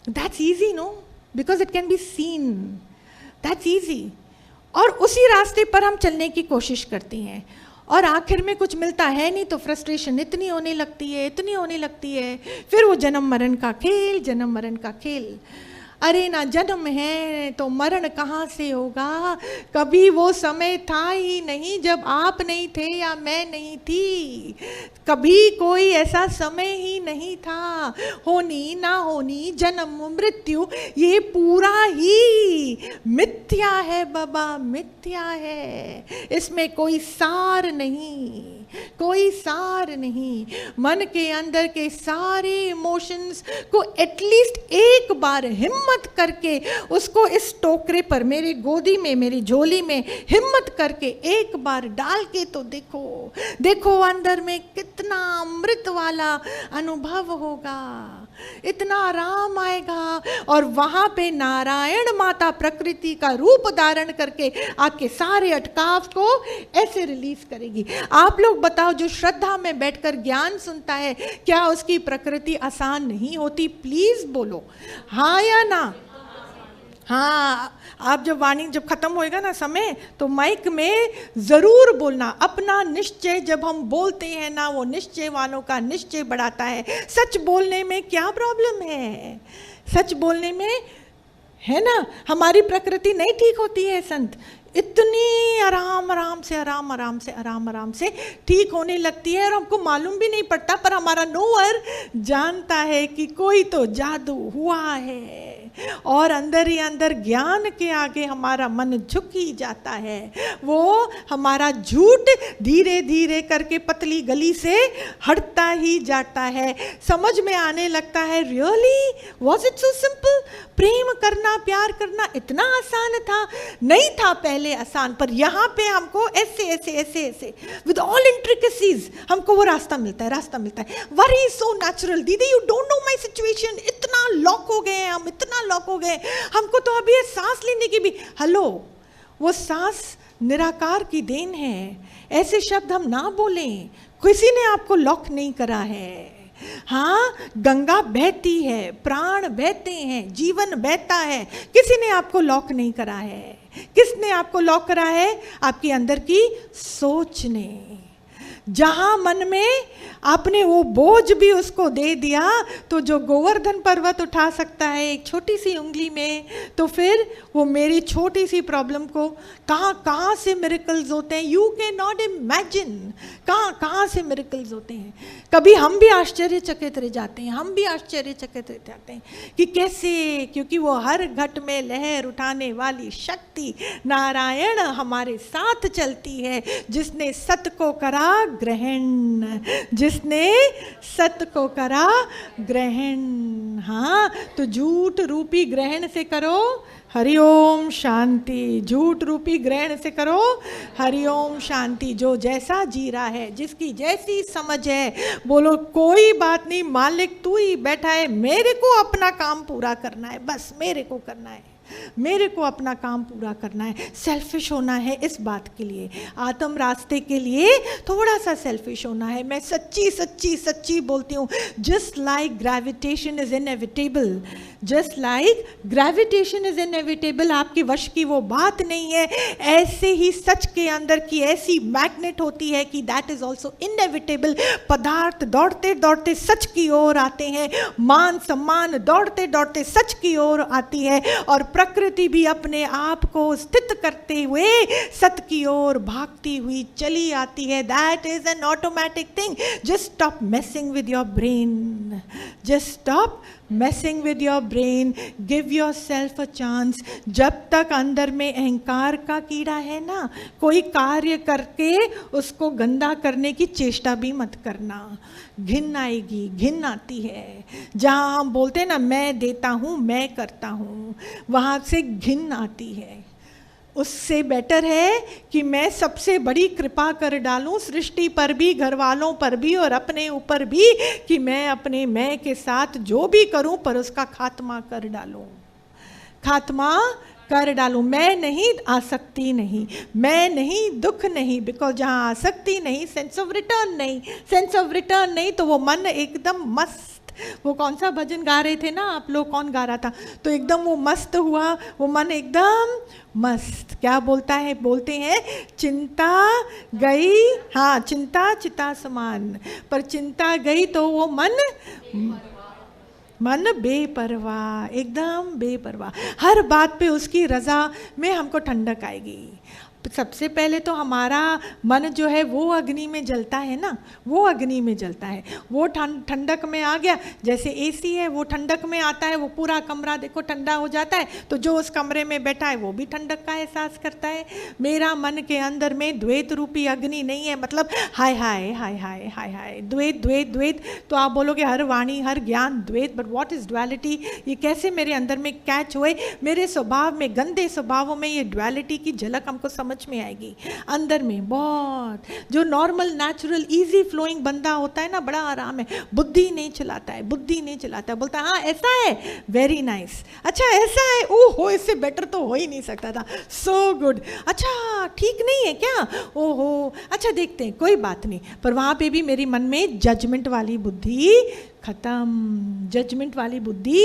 That's easy no, because it can be seen, that's easy. और उसी रास्ते पर हम चलने की कोशिश करते हैं, और आखिर में कुछ मिलता है नहीं तो फ्रस्ट्रेशन इतनी होने लगती है, इतनी होने लगती है। फिर वो जन्म मरण का खेल, जन्म मरण का खेल। अरे ना जन्म है तो मरण कहाँ से होगा? कभी वो समय था ही नहीं जब आप नहीं थे या मैं नहीं थी, कभी कोई ऐसा समय ही नहीं था। होनी ना होनी, जन्म मृत्यु, ये पूरा ही मिथ्या है बाबा, मिथ्या है, इसमें कोई सार नहीं, कोई सार नहीं। मन के अंदर के सारे इमोशंस को एटलीस्ट एक बार हिम्मत करके उसको इस टोकरे पर, मेरी गोदी में, मेरी झोली में हिम्मत करके एक बार डाल के तो देखो, देखो अंदर में कितना अमृत वाला अनुभव होगा, इतना आराम आएगा। और वहां पे नारायण माता प्रकृति का रूप धारण करके आपके सारे अटकाव को ऐसे रिलीज करेगी। आप लोग बताओ, जो श्रद्धा में बैठकर ज्ञान सुनता है, क्या उसकी प्रकृति आसान नहीं होती? प्लीज बोलो हाँ या ना। हाँ, आप जब वाणी जब खत्म होएगा ना समय, तो माइक में जरूर बोलना। अपना निश्चय जब हम बोलते हैं ना, वो निश्चय वालों का निश्चय बढ़ाता है। सच बोलने में क्या प्रॉब्लम है? सच बोलने में है ना, हमारी प्रकृति नहीं ठीक होती है संत, इतनी आराम आराम से, आराम आराम से, आराम आराम से ठीक होने लगती है, और हमको मालूम भी नहीं पड़ता, पर हमारा नोअर जानता है कि कोई तो जादू हुआ है। और अंदर ही अंदर ज्ञान के आगे हमारा मन झुक ही जाता है। वो हमारा झूठ धीरे धीरे करके पतली गली से हटता ही जाता है। समझ में आने लगता है, really was it so simple? प्रेम करना, प्यार करना इतना आसान था? नहीं था पहले आसान, पर यहाँ पे हमको ऐसे ऐसे ऐसे ऐसे विद ऑल इंट्रिकेसीज हमको वो रास्ता मिलता है, रास्ता मिलता है। Worry so natural. दीदी you don't know my situation, इतना लॉक हो गए हम, इतना लॉक हो गए हमको, तो अभी सांस लेने की भी, हेलो, वो सांस निराकार की देन है। ऐसे शब्द हम ना बोलें, किसी ने आपको लॉक नहीं करा है। हाँ, गंगा बहती है, प्राण बहते हैं, जीवन बहता है। किसी ने आपको लॉक नहीं करा है। किसने आपको लॉक करा है? आपके अंदर की सोच ने। जहां मन में आपने वो बोझ भी उसको दे दिया, तो जो गोवर्धन पर्वत उठा सकता है एक छोटी सी उंगली में, तो फिर वो मेरी छोटी सी प्रॉब्लम को कहाँ से मिरेकल्स होते हैं, यू कैन नॉट इमेजिन कहाँ से मिरेकल्स होते हैं। कभी हम भी आश्चर्यचकित रह जाते हैं, हम भी आश्चर्यचकित रह जाते हैं कि कैसे, क्योंकि वो हर घट में लहर उठाने वाली शक्ति नारायण हमारे साथ चलती है, जिसने सत को करा ग्रहण, जिसने सत्य को करा ग्रहण। हाँ, तो झूठ रूपी ग्रहण से करो हरिओम शांति, झूठ रूपी ग्रहण से करो हरिओम शांति। जो जैसा जी रहा है, जिसकी जैसी समझ है, बोलो कोई बात नहीं मालिक, तू ही बैठा है, मेरे को अपना काम पूरा करना है, बस मेरे को करना है, मेरे को अपना काम पूरा करना है। सेल्फिश होना है इस बात के लिए, आत्म रास्ते के लिए थोड़ा सा सेल्फिश होना है। मैं सच्ची सच्ची सच्ची बोलती हूँ, just like gravitation is inevitable, just like gravitation is inevitable, आपके वश की वो बात नहीं है, ऐसे ही सच के अंदर की ऐसी मैग्नेट होती है कि दैट इज ऑल्सो इनएविटेबल। पदार्थ दौड़ते दौड़ते सच की ओर आते हैं, मान सम्मान दौड़ते दौड़ते सच की ओर आती है, और प्रकृति भी अपने आप को स्थित करते हुए सत्य की ओर भागती हुई चली आती है। That is an automatic thing. Just stop messing with your brain, just stop messing with your brain, give yourself a chance. जब तक अंदर में अहंकार का कीड़ा है ना, कोई कार्य करके उसको गंदा करने की चेष्टा भी मत करना, घिन आएगी, घिन आती है। जहाँ हम बोलते हैं ना मैं देता हूँ, मैं करता हूँ, वहाँ से घिन आती है। उससे बेटर है कि मैं सबसे बड़ी कृपा कर डालूं सृष्टि पर भी, घर वालों पर भी और अपने ऊपर भी, कि मैं अपने मैं के साथ जो भी करूं पर उसका खात्मा कर डालूं, खात्मा कर डालूं। मैं नहीं, आसक्ति नहीं, मैं नहीं, दुख नहीं, बिकॉज जहाँ आसक्ति नहीं, सेंस ऑफ रिटर्न नहीं, सेंस ऑफ रिटर्न नहीं, तो वो मन एकदम मस्त। वो कौन सा भजन गा रहे थे ना आप लोग, कौन गा रहा था, तो एकदम वो मस्त हुआ, वो मन एकदम मस्त। क्या बोलता है, बोलते हैं चिंता गई, हाँ चिंता चिता समान, पर चिंता गई तो वो मन बेपरवाह, एकदम बेपरवाह। हर बात पे उसकी रजा में हमको ठंडक आएगी। सबसे पहले तो हमारा मन जो है वो अग्नि में जलता है ना, वो अग्नि में जलता है, वो ठंडक में आ गया। जैसे एसी है, वो ठंडक में आता है, वो पूरा कमरा देखो ठंडा हो जाता है, तो जो उस कमरे में बैठा है वो भी ठंडक का एहसास करता है। मेरा मन के अंदर में द्वैत रूपी अग्नि नहीं है, मतलब हाय हाय हाय हाय हाय हाय द्वैत द्वैत द्वैत, तो आप बोलोगे हर वाणी हर ज्ञान द्वैत, बट व्हाट इज ड्युअलिटी? ये कैसे मेरे अंदर में कैच हुए? मेरे स्वभाव में, गंदे स्वभावों में ये ड्युअलिटी की झलक हमको समझ में आएगी। अंदर में बहुत जो नॉर्मल नेचुरल इजी फ्लोइंग बंदा होता है ना, बड़ा आराम है, बुद्धि नहीं चलाता है, बुद्धि नहीं चलाता है, बोलता है हाँ ऐसा है, वेरी नाइस, अच्छा ऐसा है, ओहो इससे बेटर तो हो ही नहीं सकता था, सो गुड, अच्छा ठीक नहीं है क्या, ओहो अच्छा देखते हैं, कोई बात नहीं। पर वहाँ पे भी मेरी मन में जजमेंट वाली बुद्धि खत्म, जजमेंट वाली बुद्धि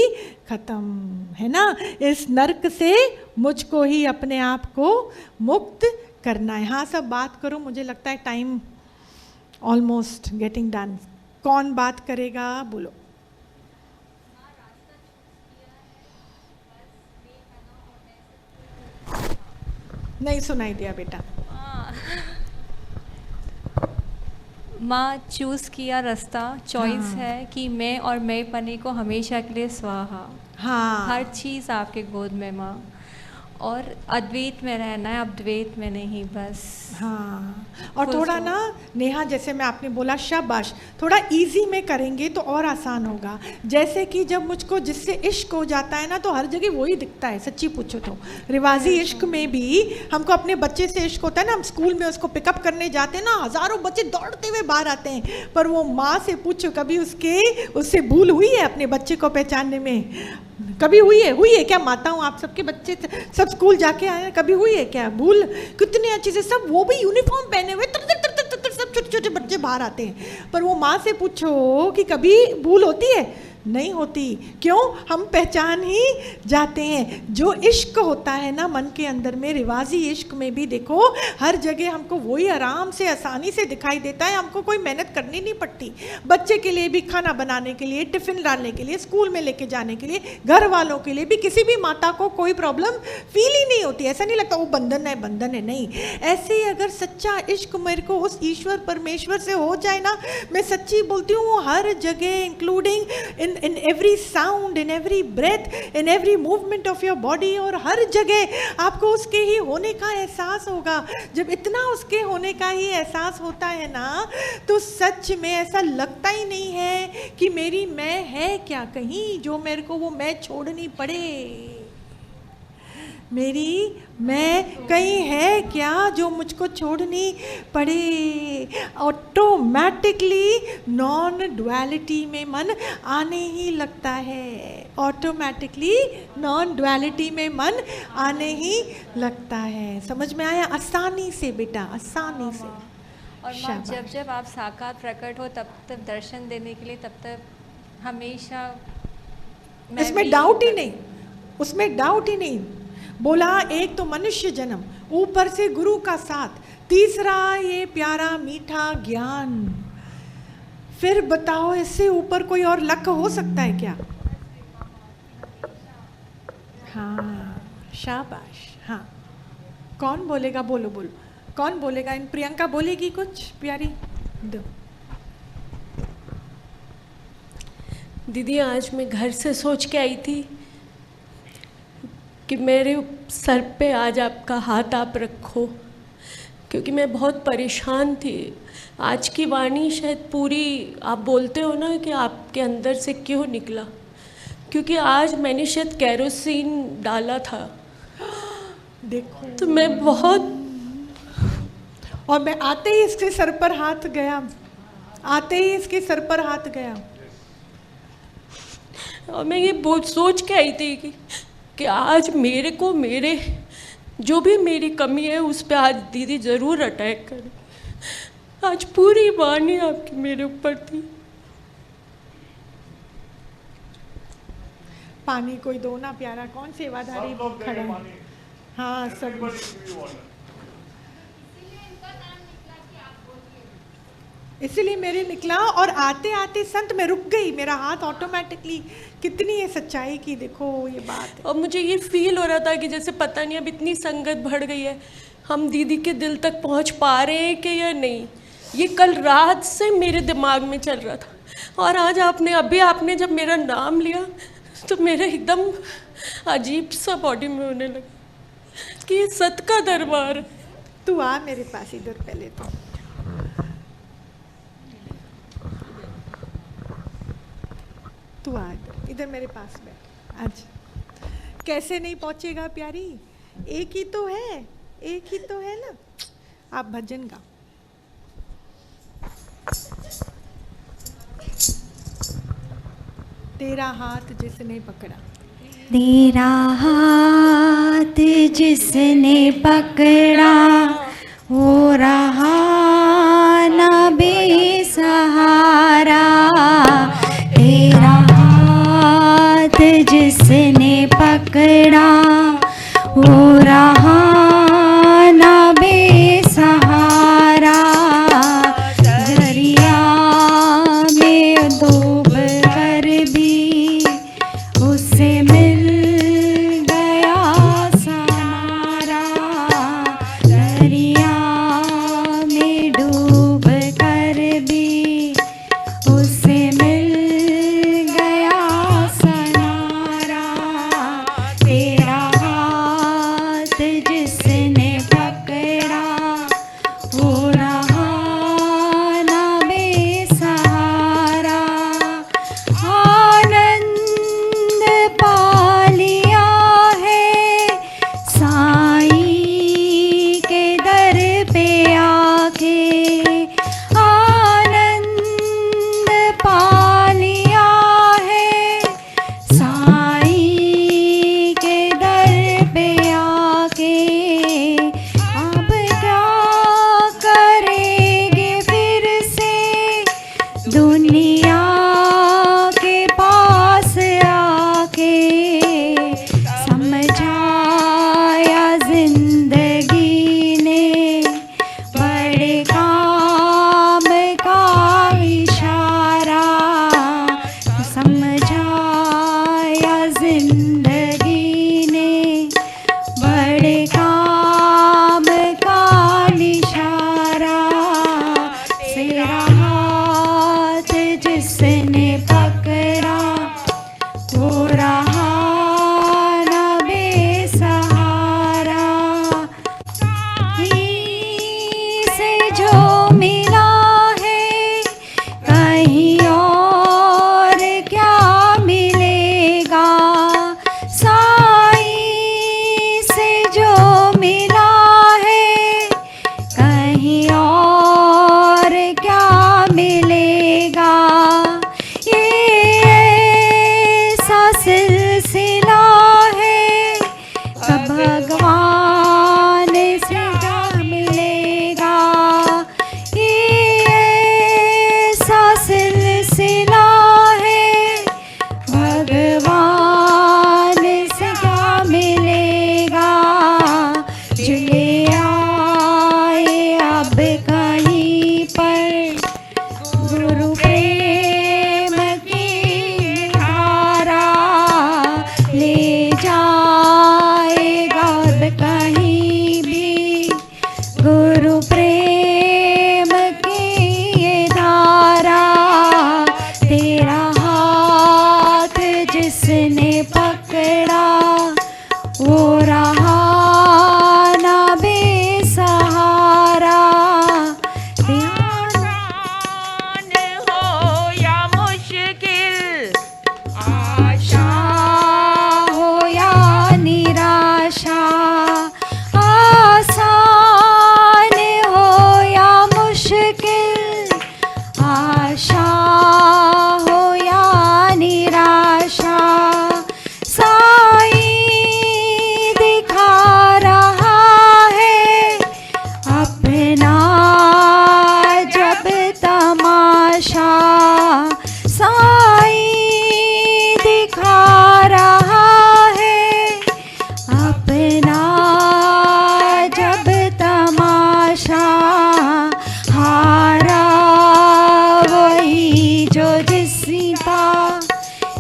खत्म, है ना। इस नर्क से मुझको ही अपने आप को मुक्त करना है। हाँ सब बात करो, मुझे लगता है टाइम ऑलमोस्ट गेटिंग डन। कौन बात करेगा बोलो। नहीं सुनाई दिया बेटा। माँ चूज़ किया रास्ता, चॉइस है कि मैं और मैं पने को हमेशा के लिए स्वाहा। हाँ हर चीज़ आपके गोद में माँ, और अद्वैत में रहना है, अब द्वैत में नहीं बस। हाँ और थोड़ा ना नेहा, जैसे मैं आपने बोला शाबाश, थोड़ा इजी में करेंगे तो और आसान होगा। जैसे कि जब मुझको जिससे इश्क हो जाता है ना, तो हर जगह वही दिखता है, सच्ची पूछो तो। रिवाजी इश्क में भी हमको अपने बच्चे से इश्क होता है ना, हम स्कूल में उसको पिकअप करने जाते हैं ना, हज़ारों बच्चे दौड़ते हुए बाहर आते हैं, पर वो माँ से पूछो कभी उससे भूल हुई है अपने बच्चे को पहचानने में? कभी हुई है क्या? माता हूँ, आप सबके बच्चे सब स्कूल जाके आए हैं, कभी हुई है क्या भूल? कितने अच्छे से सब, वो भी यूनिफॉर्म पहने हुए, सब छोटे छोटे बच्चे बाहर आते हैं, पर वो माँ से पूछो कि कभी भूल होती है? नहीं होती। क्यों? हम पहचान ही जाते हैं। जो इश्क होता है ना मन के अंदर में, रिवाजी इश्क में भी देखो हर जगह हमको वही आराम से आसानी से दिखाई देता है, हमको कोई मेहनत करनी नहीं पड़ती। बच्चे के लिए भी खाना बनाने के लिए, टिफ़िन डालने के लिए, स्कूल में लेके जाने के लिए, घर वालों के लिए भी, किसी भी माता को कोई प्रॉब्लम फील ही नहीं होती। ऐसा नहीं लगता वो बंधन है बंधन है, नहीं। ऐसे ही अगर सच्चा इश्क मेरे को उस ईश्वर परमेश्वर से हो जाए ना, मैं सच्ची बोलती हूँ, हर जगह including in every sound, in every breath, in every movement of your body, और हर जगह आपको उसके ही होने का एहसास होगा। जब इतना उसके होने का ही एहसास होता है ना, तो सच में ऐसा लगता ही नहीं है कि मेरी मैं है क्या कहीं जो मेरे को वो मैं छोड़नी पड़े। मेरी मैं कहीं है क्या जो मुझको छोड़नी पड़े। ऑटोमेटिकली नॉन डुअलिटी में मन आने ही लगता है। ऑटोमेटिकली नॉन डुअलिटी में मन आने ही लगता है। समझ में आया? आसानी से बेटा, आसानी से। और माँ, जब जब आप साकार प्रकट हो तब तब दर्शन देने के लिए, तब तक हमेशा इसमें डाउट ही नहीं, उसमें डाउट ही नहीं। बोला एक तो मनुष्य जन्म, ऊपर से गुरु का साथ, तीसरा ये प्यारा मीठा ज्ञान। फिर बताओ इससे ऊपर कोई और लक हो सकता है क्या? हाँ, शाबाश। हाँ, कौन बोलेगा? बोलो बोलो, कौन बोलेगा? इन प्रियंका बोलेगी कुछ प्यारी? दो। दीदी, आज मैं घर से सोच के आई थी कि मेरे सर पे आज आपका हाथ आप रखो, क्योंकि मैं बहुत परेशान थी। आज की वाणी शायद पूरी, आप बोलते हो ना कि आपके अंदर से क्यों निकला, क्योंकि आज मैंने शायद कैरोसिन डाला था। देखो, तो मैं बहुत, और मैं आते ही इसके सर पर हाथ गया, आते ही इसके सर पर हाथ गया, और मैं ये बहुत सोच के आई थी कि आज मेरे को, मेरे जो भी मेरी कमी है उस पे आज दीदी ज़रूर अटैक करे। आज पूरी वाणी आपकी मेरे ऊपर थी। पानी कोई दो ना प्यारा, कौन सेवाधारी खड़ा है? हाँ सब। इसीलिए मेरे निकला, और आते आते संत में रुक गई, मेरा हाथ ऑटोमेटिकली। कितनी ये सच्चाई की देखो ये बात है। और मुझे ये फील हो रहा था कि जैसे पता नहीं अब इतनी संगत बढ़ गई है, हम दीदी के दिल तक पहुंच पा रहे हैं कि या नहीं। ये कल रात से मेरे दिमाग में चल रहा था, और आज आपने जब मेरा नाम लिया तो मेरे एकदम अजीब सा बॉडी में होने लगा कि ये सत का दरबार है। तू आ मेरे पास इधर पहले तो। तू आ इधर मेरे पास बैठ। आज कैसे नहीं पहुंचेगा प्यारी? एक ही तो है, एक ही तो है ना। आप भजन गाओ। तेरा हाथ जिसने पकड़ा, तेरा हाथ जिसने पकड़ा, वो रहा ना बेसहारा। तेरा हाथ जिसने पकड़ा, वो रहा ना बेसहारा। दरिया में डूब कर भी उससे मिल गया सहारा। दरिया में डूब कर भी उससे मिल गया सहारा।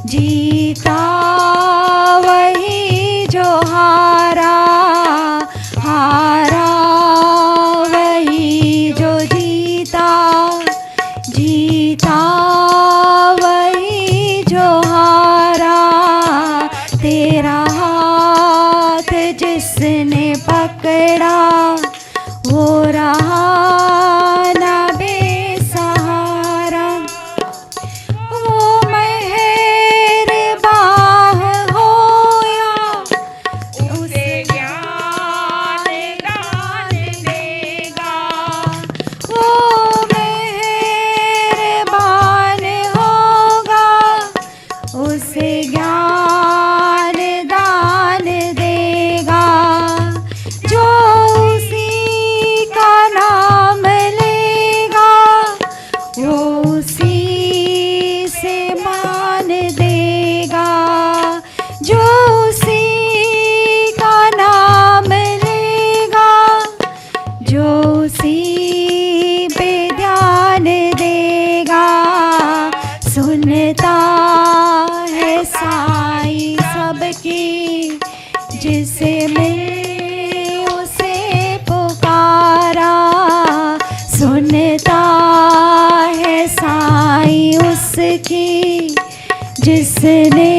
जीता वही जो हारा, हारा वही जो जीता, जीता वही जो हारा। तेरा हाथ जिसने पकड़ा वो रहा ना बेसहारा। वो मेहरबान होया उसे ज्ञान दान देगा। वो मेहरबान होगा उसे ज्ञान दान देगा। जो उसी का नाम लेगा वो उसी से मान देगा। जो उसी का नाम लेगा जो उसी पे ध्यान देगा। सुनता है साईं सबकी जिसे मिले उसे पुकारा। सुनता है साईं उसकी जिसने